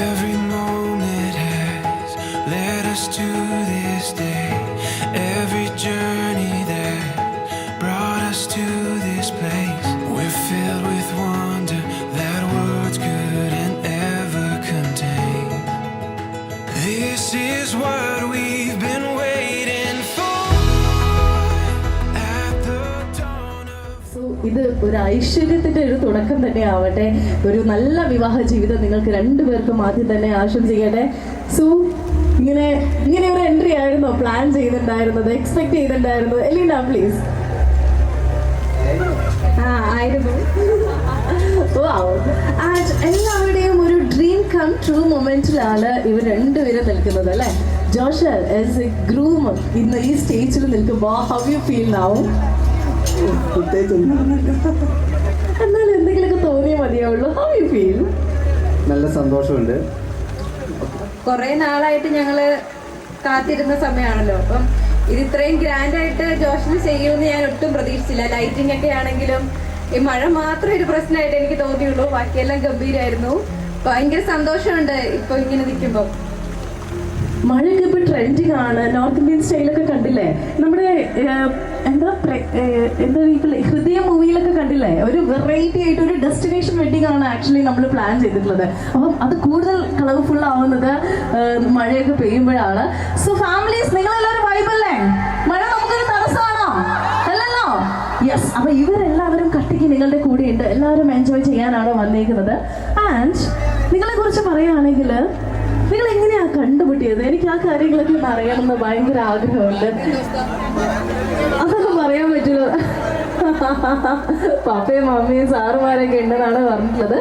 [SPEAKER 1] Every moment has led us to this day. Every journey that brought us to this place. We're filled with wonder that words couldn't ever contain. This is what we've been waiting for at the dawn of
[SPEAKER 3] ഇത് ഒരു ഐശ്വര്യത്തിന്റെ ഒരു തുടക്കം തന്നെ ആവട്ടെ. ഒരു നല്ല വിവാഹ ജീവിതം നിങ്ങൾക്ക് രണ്ടുപേർക്കും ആദ്യം തന്നെ ആശംസിക്കട്ടെ. സോ ഇങ്ങനെ ഒരു എൻട്രി ആയിരുന്നോ പ്ലാൻ ചെയ്തിട്ടുണ്ടായിരുന്നത്, എക്സ്പെക്ട് ചെയ്തിട്ടുണ്ടായിരുന്നത്? Elena please. ആയിരുന്നു. എല്ലാവരുടെയും ഒരു ഡ്രീം കം ട്രൂ മൊമെന്റിലാണ് ഇവർ രണ്ടുപേരും നിൽക്കുന്നത് അല്ലേ? ജോഷൽ ആസ് എ ഗ്രൂം ഇന്ന് ഈ സ്റ്റേജിൽ നിൽക്കുമ്പോൾ ഹൗ യു ഫീൽ നൗ? എന്നാലും എന്തെങ്കിലുമൊക്കെ തോന്നിയേ മതിയാവുള്ളൂ. How you feel?
[SPEAKER 2] നല്ല സന്തോഷമുണ്ട്.
[SPEAKER 9] കുറെ നാളായിട്ട് ഞങ്ങള് കാത്തിരുന്ന സമയമാണല്ലോ. അപ്പം ഇത് ഇത്രയും ഗ്രാൻഡായിട്ട് ജോഷിന് ചെയ്യുമെന്ന് ഞാൻ ഒട്ടും പ്രതീക്ഷിച്ചില്ല. ലൈറ്റിംഗ് ഒക്കെ ആണെങ്കിലും ഈ മഴ മാത്രം ഒരു പ്രശ്നമായിട്ട് എനിക്ക് തോന്നിയുള്ളൂ. ബാക്കിയെല്ലാം ഗംഭീരമായിരുന്നു. ഭയങ്കര സന്തോഷമുണ്ട് ഇപ്പൊ ഇങ്ങനെ നിൽക്കുമ്പോൾ.
[SPEAKER 3] മഴയൊക്കെ ഇപ്പൊ ട്രെൻഡിങ് ആണ്. നോർത്ത് ഇന്ത്യൻ സ്റ്റൈലൊക്കെ കണ്ടില്ലേ? നമ്മുടെ എന്താ ഹൃദയ മൂവിയിലൊക്കെ കണ്ടില്ലേ? ഒരു വെറൈറ്റി ആയിട്ട് ഒരു ഡെസ്റ്റിനേഷൻ വെഡിങ് ആണ് ആക്ച്വലി നമ്മൾ പ്ലാൻ ചെയ്തിട്ടുള്ളത്. അപ്പം അത് കൂടുതൽ കളർഫുൾ ആവുന്നത് മഴയൊക്കെ പെയ്യുമ്പോഴാണ്. സോ ഫാമിലീസ്, നിങ്ങളെല്ലാവരും വൈബല്ലേ? മഴ നമുക്കൊരു തടസ്സമാണോ? അല്ലല്ലോ. യെസ്. അപ്പൊ ഇവരെല്ലാവരും കട്ടിക്ക് നിങ്ങളുടെ കൂടെയുണ്ട്. എല്ലാവരും എൻജോയ് ചെയ്യാനാണ് വന്നേക്കുന്നത്. ആൻഡ് നിങ്ങളെ കുറിച്ച് പറയുകയാണെങ്കിൽ നിങ്ങൾ എങ്ങനെയാ കണ്ടുപിട്ടിയത്? എനിക്ക് ആ കാര്യങ്ങളൊക്കെ അറിയണമെന്ന് ഭയങ്കര ആഗ്രഹമുണ്ട്. അതൊക്കെ പറയാൻ പറ്റുമോ? പപ്പയും മമ്മിയും സാറുമാരൊക്കെ ഉണ്ടെന്നാണ് പറഞ്ഞിട്ടുള്ളത്.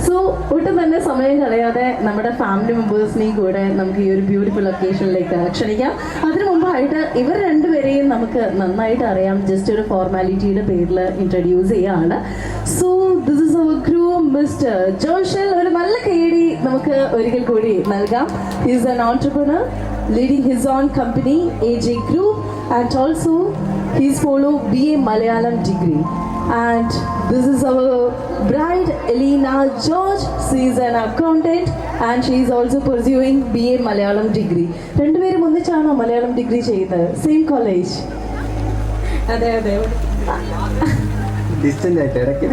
[SPEAKER 3] സോ ഒട്ടും തന്നെ സമയം കളയാതെ നമ്മുടെ ഫാമിലി മെമ്പേഴ്സിനെയും കൂടെ നമുക്ക് ഈ ഒരു ബ്യൂട്ടിഫുൾ ഒക്കേഷനിലേക്ക് ക്ഷണിക്കാം. അതിനു മുമ്പായിട്ട് ഇവർ രണ്ടുപേരെയും നമുക്ക് നന്നായിട്ട് അറിയാം. ജസ്റ്റ് ഒരു ഫോർമാലിറ്റിയുടെ പേരിൽ ഇൻട്രൊഡ്യൂസ് ചെയ്യുകയാണ്. So this is our groom mister Joshal. ഒരു നല്ല കൈയടി നമുക്ക് ഒരിക്കൽ കൂടി നൽകാം. He is an entrepreneur leading his own company AJ Group, and also he's follow BA Malayalam degree. And this is our bride Elena George. She is an accountant and she is also pursuing BA Malayalam degree. രണ്ടുപേരും ഒന്നിച്ചാണോ Malayalam degree ചെയ്തത്? Same college?
[SPEAKER 9] അതെ.
[SPEAKER 2] Distant ആയിട്ട് ഇടയ്ക്ക്.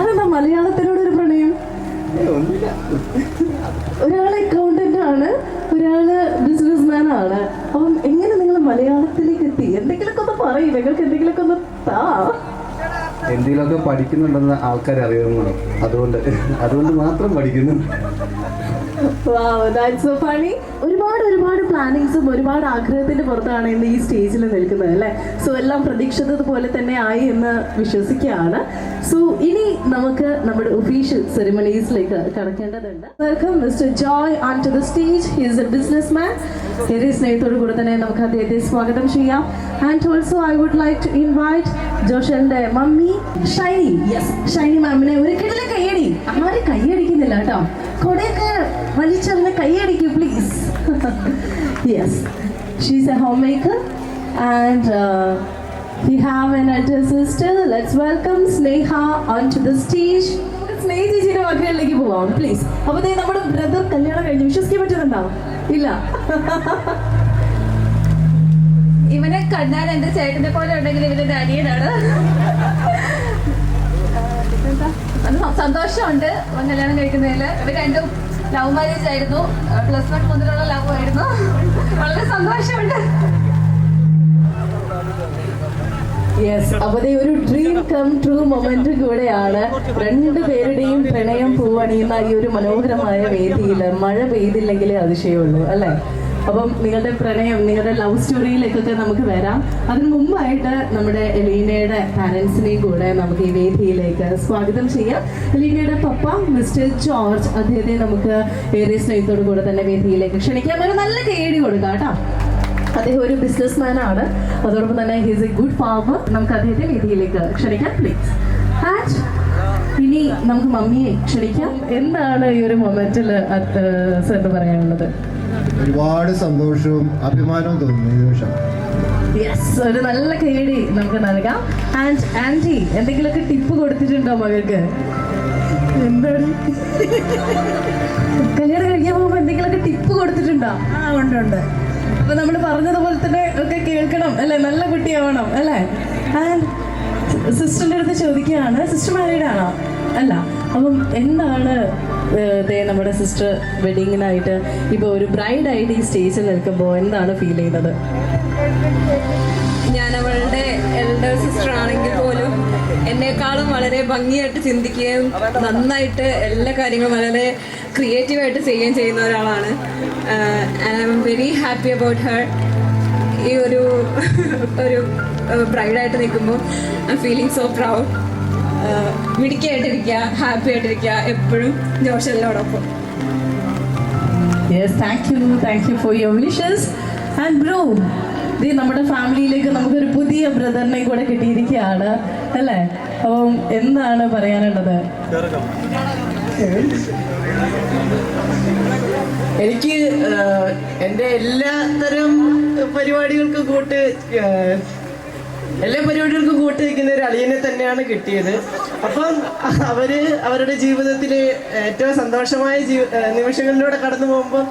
[SPEAKER 3] അതെന്താ മലയാളത്തിനോട് ഒരു പ്രണയം? ഒരാള് accountant ആണ്, ഒരാള് ബിസിനസ്മാൻ ആണ്. അപ്പം എങ്ങനെ നിങ്ങൾ മലയാളത്തിലേക്ക് എത്തി? എന്തെങ്കിലുമൊക്കെ ഒന്ന് പറയും. നിങ്ങൾക്ക് എന്തെങ്കിലുമൊക്കെ ഒന്ന് താ.
[SPEAKER 2] എന്തെങ്കിലുമൊക്കെ പഠിക്കുന്നുണ്ടെന്ന് ആൾക്കാർ അറിയുന്നു. അതുകൊണ്ട് മാത്രം പഠിക്കുന്നു.
[SPEAKER 3] Wow, that's so funny. ഒരുപാട് പ്ലാനിങ്സും ഒരുപാട് ആഗ്രഹത്തിന്റെ പുറത്താണ് ഇന്ന് ഈ സ്റ്റേജിൽ നിൽക്കുന്നത് അല്ലേ? സോ എല്ലാം പ്രതീക്ഷിച്ചത് പോലെ തന്നെ ആയി എന്ന് വിശ്വസിക്കുകയാണ്. സോ ഇനി നമുക്ക് നമ്മുടെ ഒഫീഷ്യൽ സെറിമണീസിലേക്ക് കടക്കേണ്ടതുണ്ട്. Welcome mister Joy on to the stage. He is a businessman. ഏറെ സ്നേഹത്തോടു കൂടെ തന്നെ നമുക്ക് അദ്ദേഹത്തെ സ്വാഗതം ചെയ്യാം. And also I would like to invite ജോഷലിന്റെ മമ്മി ഷൈനി. യെസ്, ഷൈനി മാമിനെ ഒരു കിടല കൈയടി. ആരും കൈയടിക്കുന്നില്ല കേട്ടോ. കൊടയൊക്കെ വലിച്ചെറിഞ്ഞ് കൈയടിക്കൂ please. Yes, she's a homemaker and we have an elder sister. Let's welcome Sneha onto the stage. സ്നേഹ ചേച്ചിയുടെ വാക്കുകളിലേക്ക് പോവാം പ്ലീസ്. അപ്പൊ നമ്മുടെ ബ്രദർ കല്യാണം കഴിഞ്ഞു. വിശ്വസിക്കാൻ പറ്റുന്നുണ്ടോ? ഇല്ല.
[SPEAKER 9] ഇവനെ കണ്ടാൽ എന്റെ ചേട്ടനെ പോലെ ഉണ്ടെങ്കിൽ ഇവന്റെ അനിയനാണ്. സന്തോഷമുണ്ട് കല്യാണം കഴിക്കുന്നതിൽ. ഇവർ രണ്ടും ലവ് മാരേജ് ആയിരുന്നു. +1 മുതലുള്ള ലവ് ആയിരുന്നു. വളരെ സന്തോഷമുണ്ട്.
[SPEAKER 3] യെസ്, അപ്പൊ ഒരു ഡ്രീം കം ട്രൂ മൊമെന്റ് കൂടെയാണ്. രണ്ടുപേരുടെയും പ്രണയം പൂവണിയുന്ന ഈ ഒരു മനോഹരമായ വേദിയിൽ മഴ പെയ്തില്ലെങ്കിലേ അതിശയമുള്ളൂ അല്ലേ? അപ്പം നിങ്ങളുടെ പ്രണയം, നിങ്ങളുടെ ലവ് സ്റ്റോറിയിലേക്കൊക്കെ നമുക്ക് വരാം. അതിന് മുമ്പായിട്ട് നമ്മുടെ എലീനയുടെ പാരൻസിനെയും കൂടെ നമുക്ക് ഈ വേദിയിലേക്ക് സ്വാഗതം ചെയ്യാം. എലീനയുടെ പപ്പ മിസ്റ്റർ ജോർജ്, അദ്ദേഹത്തെ നമുക്ക് ഏറെ സ്നേഹത്തോടു കൂടെ തന്നെ വേദിയിലേക്ക് ക്ഷണിക്കാം. ഒരു നല്ല കൈയടി കൊടുക്കാം കേട്ടോ. അദ്ദേഹം ഒരു ബിസിനസ്മാൻ ആണ്, അതോടൊപ്പം തന്നെ ഹീസ് എ ഗുഡ് ഫാമർ. നമുക്ക് അദ്ദേഹത്തെ വേദിയിലേക്ക് ക്ഷണിക്കാം പ്ലീസ്. ആൻഡ് ഇനി നമുക്ക് മമ്മിയെ ക്ഷണിക്കാം. എന്താണ് ഈ ഒരു മൊമെന്റിൽ സാറിന് പറയാനുള്ളത്?
[SPEAKER 7] ഒരുപാട് സന്തോഷവും അഭിമാനവും തോന്നുന്നു ഈ നിമിഷം.
[SPEAKER 3] യെസ്, ഒരു നല്ല കൈയടി നമുക്ക് നൽകാം. ആൻഡ് ആന്റി എന്തെങ്കിലുമൊക്കെ ടിപ്പ് കൊടുത്തിട്ടുണ്ടോ മകൾക്ക്? എന്താണ് കല്യാണം കഴിക്കാൻ എന്തെങ്കിലുമൊക്കെ ടിപ്പ് കൊടുത്തിട്ടുണ്ടോ? ഉണ്ട്. അപ്പൊ നമ്മൾ പറഞ്ഞതുപോലെ തന്നെ ഒക്കെ കേൾക്കണം അല്ലെ, നല്ല കുട്ടിയാവണം അല്ലേ? ആൻഡ് സിസ്റ്ററിന്റെ അടുത്ത് ചോദിക്കുകയാണ്, സിസ്റ്റർ മാരീഡ് ആണോ? അല്ല. അപ്പം എന്താണ് നമ്മുടെ സിസ്റ്റർ വെഡിങ്ങിനായിട്ട് ഇപ്പോൾ ഒരു ബ്രൈഡായിട്ട് ഈ സ്റ്റേജിൽ നിൽക്കുമ്പോൾ എന്താണ് ഫീൽ ചെയ്യുന്നത്?
[SPEAKER 9] ഞാൻ അവളുടെ എൽഡർ സിസ്റ്റർ ആണെങ്കിൽ പോലും എന്നെക്കാളും വളരെ ഭംഗിയായിട്ട് ചിന്തിക്കുകയും നന്നായിട്ട് എല്ലാ കാര്യങ്ങളും വളരെ ക്രിയേറ്റീവായിട്ട് ചെയ്യുകയും ചെയ്യുന്ന ഒരാളാണ്. I am very happy about her. ഈ ഒരു ബ്രൈഡായിട്ട് നിൽക്കുമ്പോൾ I am feeling so proud. മിടുക്കിയായിട്ടിരിക്കുക, ഹാപ്പി ആയിട്ടിരിക്കുക എപ്പോഴും ജോഷലിനോടൊപ്പം.
[SPEAKER 3] Yes, thank you for your wishes. And bro, നമ്മുടെ ഫാമിലിയിലേക്ക് നമുക്കൊരു പുതിയ ബ്രദറിനെ കൂടെ കിട്ടിയിരിക്കുകയാണ് അല്ലേ? അപ്പം എന്താണ് പറയാനുള്ളത്?
[SPEAKER 10] എനിക്ക് എൻ്റെ എല്ലാ പരിപാടികൾക്കും കൂട്ട് നിൽക്കുന്ന ഒരു അളിയനെ തന്നെയാണ് കിട്ടിയത്. അപ്പം അവരുടെ ജീവിതത്തിൽ ഏറ്റവും സന്തോഷമായ നിമിഷങ്ങളിലൂടെ കടന്നു പോകുമ്പോൾ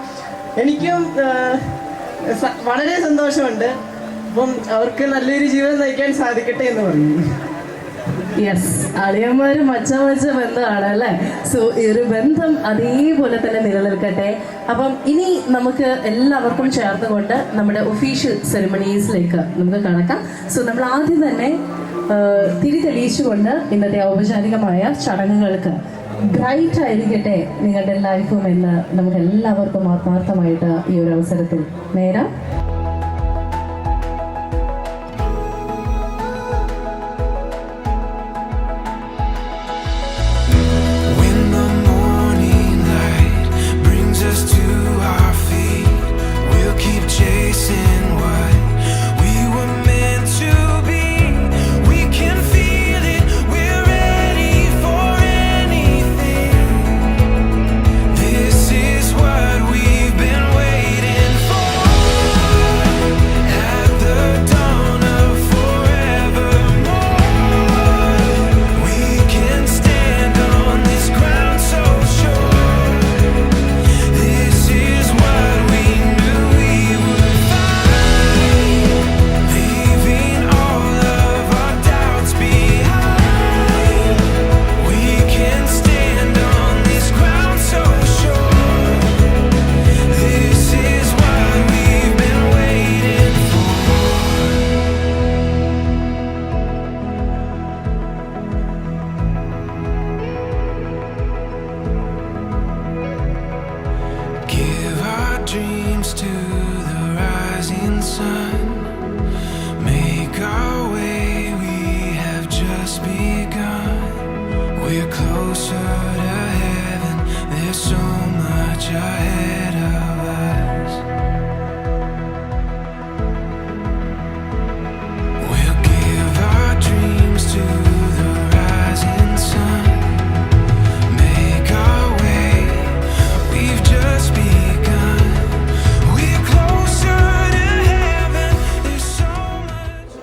[SPEAKER 10] എനിക്കും വളരെ സന്തോഷമുണ്ട്. അപ്പം അവർക്ക് നല്ലൊരു ജീവിതം നയിക്കാൻ സാധിക്കട്ടെ എന്ന് പറയും.
[SPEAKER 3] യെസ്, അളിയന്മാര് മച്ച ബന്ധമാണ് അല്ലേ? സോ ഈ ഒരു ബന്ധം അതേപോലെ തന്നെ നിലനിൽക്കട്ടെ. അപ്പം ഇനി നമുക്ക് എല്ലാവർക്കും ചേർത്തുകൊണ്ട് നമ്മുടെ ഒഫീഷ്യൽ സെറിമണീസിലേക്ക് നമുക്ക് കടക്കാം. സോ നമ്മൾ ആദ്യം തന്നെ തിരി തെളിയിച്ചുകൊണ്ട് ഇന്നത്തെ ഔപചാരികമായ ചടങ്ങുകൾക്ക് ബ്രൈറ്റ് ആയിരിക്കട്ടെ നിങ്ങളുടെ ലൈഫും എന്ന് നമുക്ക് എല്ലാവർക്കും ആത്മാർത്ഥമായിട്ട് ഈ ഒരു അവസരത്തിൽ നേരാം.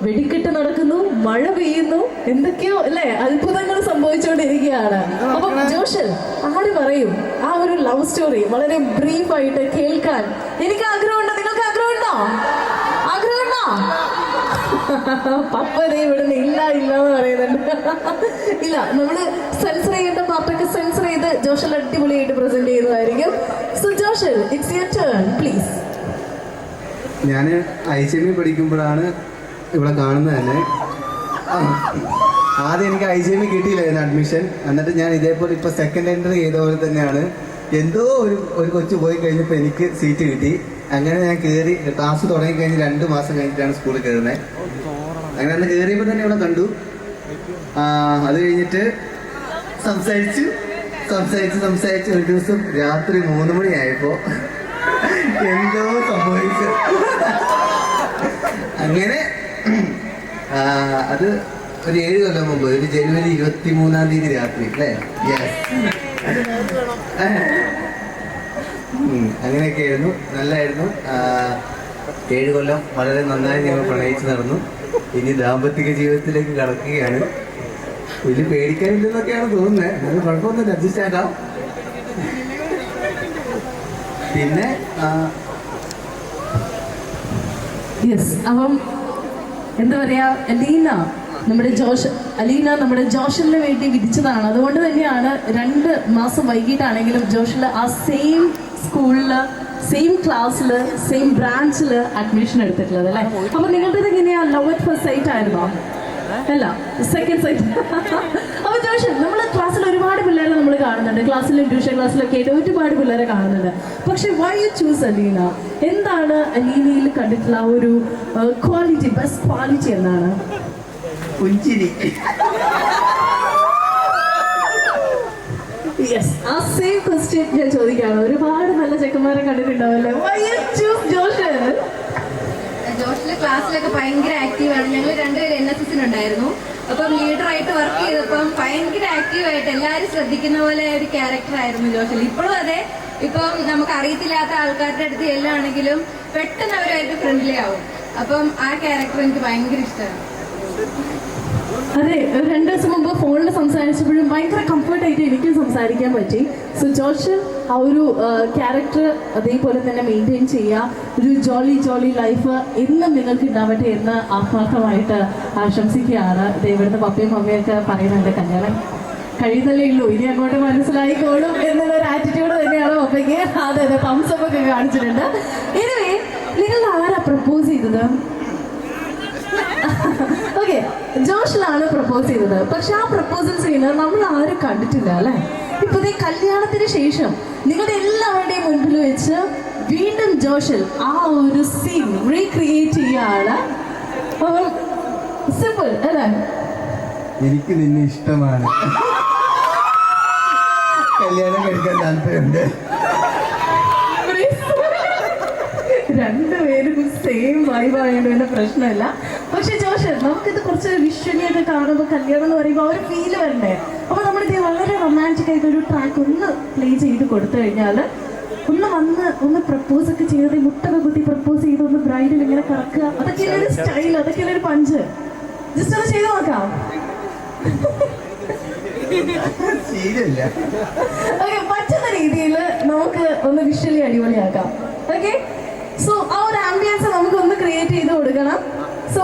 [SPEAKER 3] വെടിക്കെട്ട് നടക്കുന്നു, മഴ പെയ്യുന്നു, എന്തൊക്കെയോ അല്ലേ അത്ഭുതങ്ങൾ സംഭവിച്ചുകൊണ്ടിരിക്കുകയാണ്. അപ്പൊ ജോഷൽ ആര് പറയും ആ ഒരു ലവ് സ്റ്റോറി വളരെ ബ്രീഫായിട്ട് കേൾക്കാൻ എനിക്ക് ആഗ്രഹമുണ്ട്. നിങ്ങൾക്ക് ആഗ്രഹമുണ്ടോ? പപ്പ ഇവിടുന്ന് ഇല്ല എന്ന് പറയുന്നുണ്ട്. ഇല്ല, നമ്മള് സെൻസർ ചെയ്യേണ്ട പാർട്ടൊക്കെ സെൻസർ ചെയ്ത് ജോഷൽ അടിപൊളിയായിട്ട് പ്രസന്റ് ചെയ്യുന്നതായിരിക്കും. So Joshal, it's your turn please.
[SPEAKER 7] ഞാൻ ICME പഠിക്കുമ്പോഴാണ് ഇവിടെ കാണുന്നത് തന്നെ. ആദ്യം എനിക്ക് ICME കിട്ടിയില്ലായിരുന്നു അഡ്മിഷൻ. എന്നിട്ട് ഞാൻ ഇതേപോലെ ഇപ്പോൾ സെക്കൻഡ് എൻട്രി ചെയ്ത പോലെ തന്നെയാണ് എന്തോ ഒരു കൊച്ചു പോയി കഴിഞ്ഞപ്പോൾ എനിക്ക് സീറ്റ് കിട്ടി. അങ്ങനെ ഞാൻ കയറി ക്ലാസ് തുടങ്ങിക്കഴിഞ്ഞ് 2 മാസം കഴിഞ്ഞിട്ടാണ് സ്കൂളിൽ കയറുന്നത്. അങ്ങനെ അന്ന് കയറിയപ്പോൾ തന്നെ ഇവിടെ കണ്ടു. അത് കഴിഞ്ഞിട്ട് സംസാരിച്ച് ഒരു ദിവസം രാത്രി 3 മണിയായപ്പോൾ എന്തോ സംഭവിച്ചു. അങ്ങനെ അത് ഒരു 7 കൊല്ലം മുമ്പ്, ഒരു ജനുവരി 23-ാം തീയതി രാത്രി അല്ലേ? യെസ്, അങ്ങനെയൊക്കെ ആയിരുന്നു. നല്ലായിരുന്നു. 7 കൊല്ലം വളരെ നന്നായി ഞങ്ങൾ പ്രണയിച്ച് നടന്നു. ഇനി ദാമ്പത്തിക ജീവിതത്തിലേക്ക് കടക്കുകയാണ്. വലിയ പേടിക്കാനില്ലെന്നൊക്കെയാണ് തോന്നുന്നത്. അത് കുഴപ്പമൊന്നുമില്ല, അഡ്ജസ്റ്റ് ആക്കാം. പിന്നെ
[SPEAKER 3] യെസ്, അപ്പം എന്താ പറയാ, അലീന നമ്മുടെ ജോഷലിന് വേണ്ടി വിധിച്ചതാണ്. അതുകൊണ്ട് തന്നെയാണ് 2 മാസം വൈകിട്ടാണെങ്കിലും ജോഷൽ ആ സെയിം സ്കൂളിൽ, സെയിം ക്ലാസ്സിൽ, സെയിം ബ്രാഞ്ചിൽ അഡ്മിഷൻ എടുത്തിട്ടുള്ളത് അല്ലേ. അപ്പൊ നിങ്ങളുടെ എങ്ങനെയാ, ലവ് അറ്റ് ഫസ്റ്റ് സൈറ്റ് ആയിരുന്നോ? അല്ല, സെക്കൻഡ് സൈറ്റ്. അപ്പൊ ജോഷൻ, നമ്മൾ ക്ലാസ്സിൽ ഒരുപാട് പിള്ളേരെ നമ്മൾ കാണുന്നുണ്ട്, ക്ലാസ്സിലും ട്യൂഷൻ ക്ലാസ്സിലൊക്കെ ആയിട്ട് ഒരുപാട് പിള്ളേരെ കാണുന്നുണ്ട്. പക്ഷെ വൈ യു ചൂസ് അലീന? എന്താണ് അലീനയിൽ കണ്ടിട്ടുള്ള ആ ഒരു ക്വാളിറ്റി, ബെസ്റ്റ് ക്വാളിറ്റി എന്താണ്?
[SPEAKER 7] പുഞ്ചിരി.
[SPEAKER 3] യെസ്, ആ സെയിം ക്വസ്റ്റ്യൻ ഞാൻ ചോദിക്കാണ്. ഒരുപാട് നല്ല ചെക്കന്മാരെ കണ്ടിട്ടുണ്ടാവല്ലേ. Why you choose Joshan?
[SPEAKER 9] ജോഷിലെ ക്ലാസ്സിലൊക്കെ ഭയങ്കര ആക്റ്റീവാണ്. ഞങ്ങൾ 2 പേര് NSS ഉണ്ടായിരുന്നു. അപ്പം ലീഡറായിട്ട് വർക്ക് ചെയ്തപ്പം ഭയങ്കര ആക്റ്റീവായിട്ട് എല്ലാവരും ശ്രദ്ധിക്കുന്ന പോലെ ഒരു ക്യാരക്ടർ ആയിരുന്നു ജോഷിൽ. ഇപ്പോഴും അതെ. ഇപ്പം നമുക്ക് അറിയത്തില്ലാത്ത ആൾക്കാരുടെ അടുത്ത് എല്ലാണെങ്കിലും പെട്ടെന്ന് അവരായിട്ട് ഫ്രണ്ട്ലി ആവും. അപ്പം ആ ക്യാരക്ടർ എനിക്ക് ഭയങ്കര ഇഷ്ടമാണ്.
[SPEAKER 3] അതെ, 2 ദിവസം മുമ്പ് ഫോണിൽ സംസാരിച്ചപ്പോഴും ഭയങ്കര കംഫർട്ടായിട്ട് എനിക്കും സംസാരിക്കാൻ പറ്റി. സോ ജോഷ് ആ ഒരു ക്യാരക്ടർ അതേപോലെ തന്നെ മെയിൻറ്റെയിൻ ചെയ്യുക. ഒരു ജോളി ലൈഫ് എന്നും നിങ്ങൾക്ക് ഉണ്ടാവട്ടെ എന്ന് ആത്മാർത്ഥമായിട്ട് ആശംസിക്കുകയാണ്. ഇവിടുന്ന് പപ്പയും മമ്മയൊക്കെ പറയുന്നുണ്ട് കല്യാണം കഴിയുന്നല്ലേ ഉള്ളൂ, ഇനി അങ്ങോട്ട് മനസ്സിലായിക്കോളും എന്നുള്ളൊരു ആറ്റിറ്റ്യൂഡ് തന്നെയാണ് പപ്പയ്ക്ക്. അതെ, തംസപ്പ് ഒക്കെ കാണിച്ചിട്ടുണ്ട്. എനിവേ, നിങ്ങൾ ആരാ പ്രപ്പോസ് ചെയ്തത്? ഓക്കെ, ജോഷിലാണ് പ്രപ്പോസ് ചെയ്തത്. പക്ഷെ ആ പ്രപ്പോസൽ ചെയ്യുന്നത് നമ്മൾ ആരും കണ്ടിട്ടില്ല അല്ലെ. ഇപ്പൊ ഈ കല്യാണത്തിന് ശേഷം നിങ്ങളുടെ എല്ലാവരുടെയും മുൻപിൽ വെച്ച് വീണ്ടും ജോഷൽ ആ ഒരു സീൻ റീക്രിയേറ്റ് ചെയ്യാണ്. അപ്പം സിമ്പിൾ അല്ലേ?
[SPEAKER 7] എനിക്ക് നിന്നെ ഇഷ്ടമാണ്, കല്യാണം കഴിക്കാൻ താല്പര്യമുണ്ട്.
[SPEAKER 3] 2 പേരും സെയിം വൈബായതുകൊണ്ട് തന്നെ പ്രശ്നമില്ല. പക്ഷെ ജോഷൻ, നമുക്കിത് കുറച്ച് വിഷ്വലിയൊക്കെ കാണുമ്പോൾ കല്യാണം എന്ന് പറയുമ്പോൾ ആ ഒരു ഫീല് വരണ്ടേ. അപ്പൊ നമ്മളിത് വളരെ റൊമാൻറ്റിക് ആയിട്ട് ഒരു ട്രാക്ക് ഒന്ന് പ്ലേ ചെയ്ത് കൊടുത്തു കഴിഞ്ഞാൽ ഒന്ന് പ്രപ്പോസ് ഒക്കെ ചെയ്ത് മുട്ടൊക്കെ കുത്തി പ്രപ്പോസ് ചെയ്ത് ഒന്ന് ബ്രൈഡിൽ ഇങ്ങനെ കറക്കുക, അതൊക്കെയുള്ള ഒരു സ്റ്റൈൽ, അതൊക്കെയുള്ള ഒരു പഞ്ച്. ജസ്റ്റ് ഒന്ന് ചെയ്ത് നോക്കാം. ഓക്കെ, പറ്റുന്ന രീതിയിൽ നമുക്ക് ഒന്ന് വിഷ്വലി അടിപൊളിയാക്കാം. ഓക്കെ, സോ ആ ഒരു ആംബിയൻസ് നമുക്ക് ഒന്ന് ക്രിയേറ്റ് ചെയ്ത് കൊടുക്കണം. സോ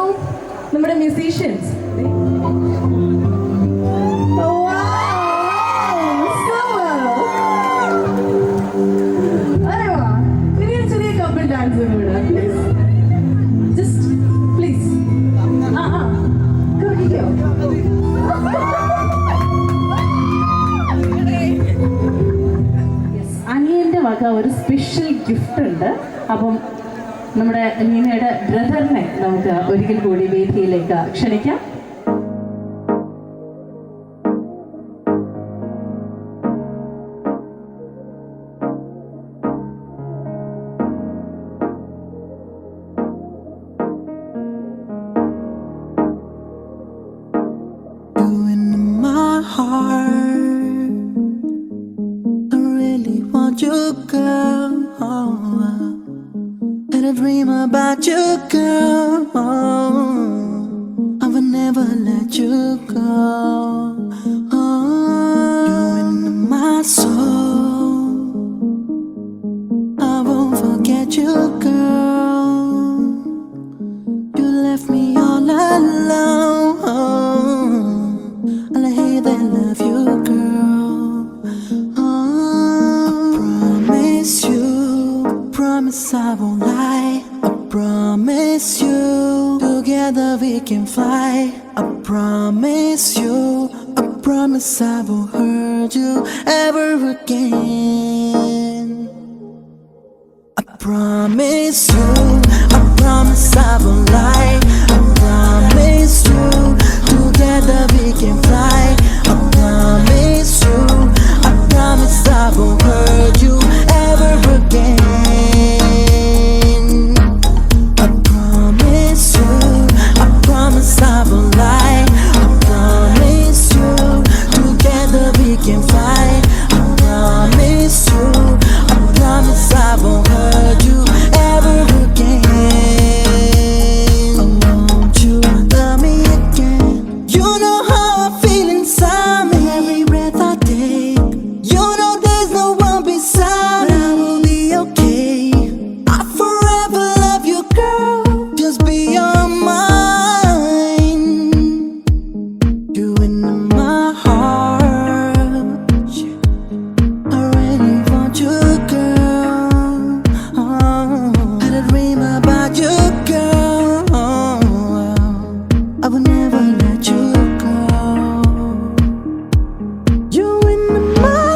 [SPEAKER 3] നമ്മുടെ മ്യൂസീഷ്യൻസ് ചെറിയ couple dance please, just please. അനിയന്റെ വക ഒരു സ്പെഷ്യൽ ഗിഫ്റ്റ് ഉണ്ട്. അപ്പം നമ്മുടെ ലീനയുടെ ബ്രദറിനെ നമുക്ക് ഒരിക്കൽ കൂടി വേദിയിലേക്ക് ക്ഷണിക്കാം.
[SPEAKER 1] I dream about you, girl. I will never let you go. You're in my soul. I won't forget you, girl. You left me all alone. And I hate that I love you, girl. I promise you, promise I won't lie. I promise you, together we can fly. I promise you, I promise I won't hurt you ever again. I promise you, I promise I won't lie. I promise you, together we can fly. I promise you, I promise I won't hurt you ever again. I promise you, I promise I won't lie. I promise you, together we can fly. I promise you, I promise I won't hurt you ever again. I want you, love me again. You know how I feel inside me. Every breath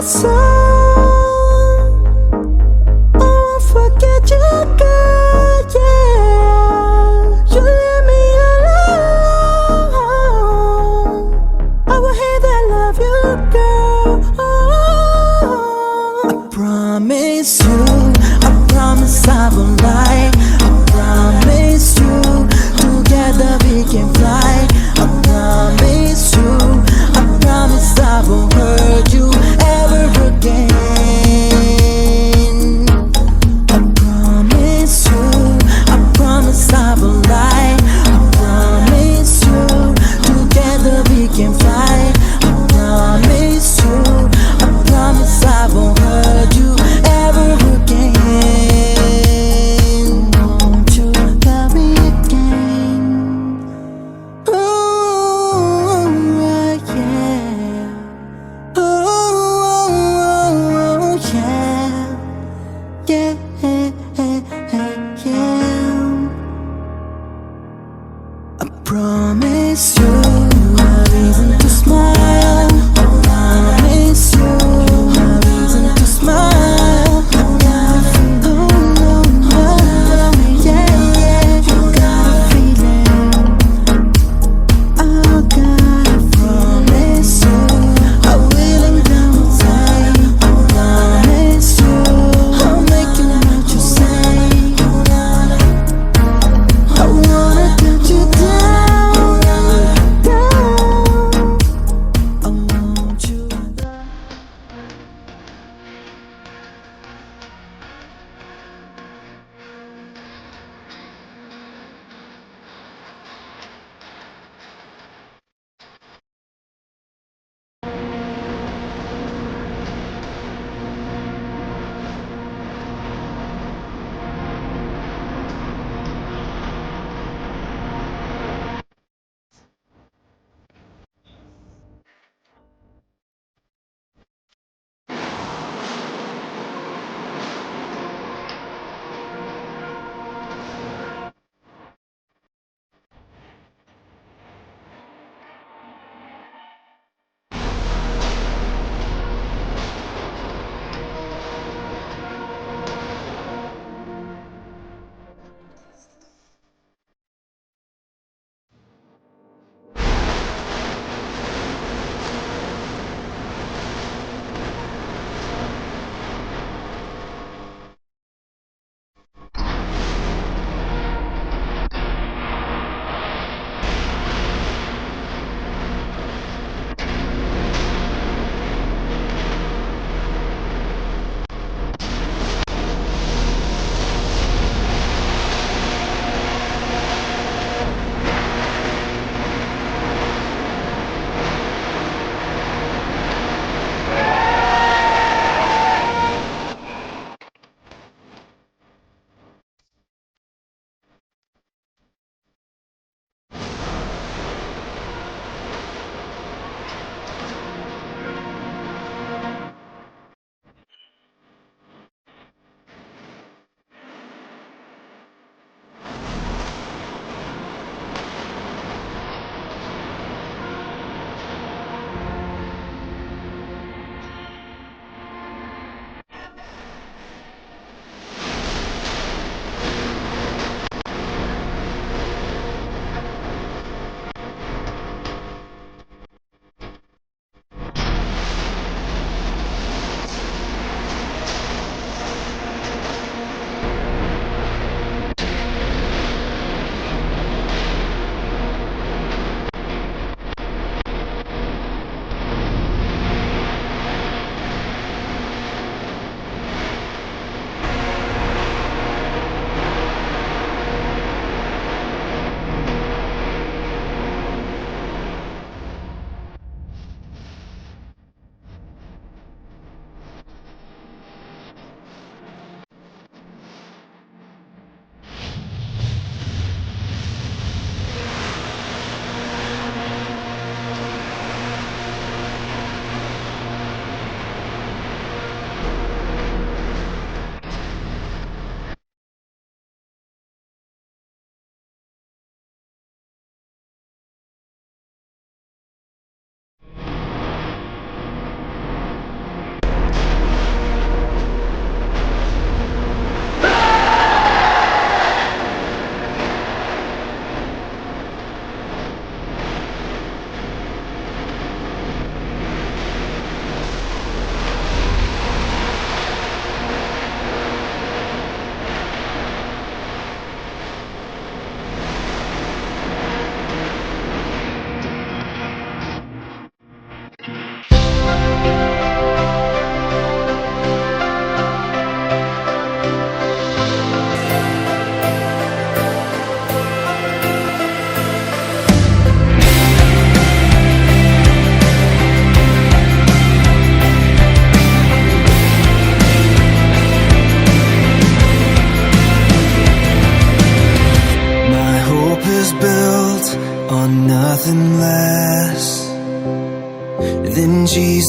[SPEAKER 1] soul. I won't forget you, girl, yeah. You let me alone. I will hate that love you, girl. I promise you, I promise I won't lie. I promise you, together we can fly. I promise you, I promise I won't hurt you ever again. I promise you, I promise I won't lie. I promise you, together we can fly. I promise you, I promise I won't hurt you ever again.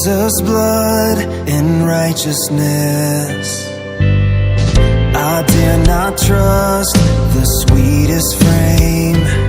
[SPEAKER 1] Jesus' blood and righteousness. I dare not trust the sweetest frame.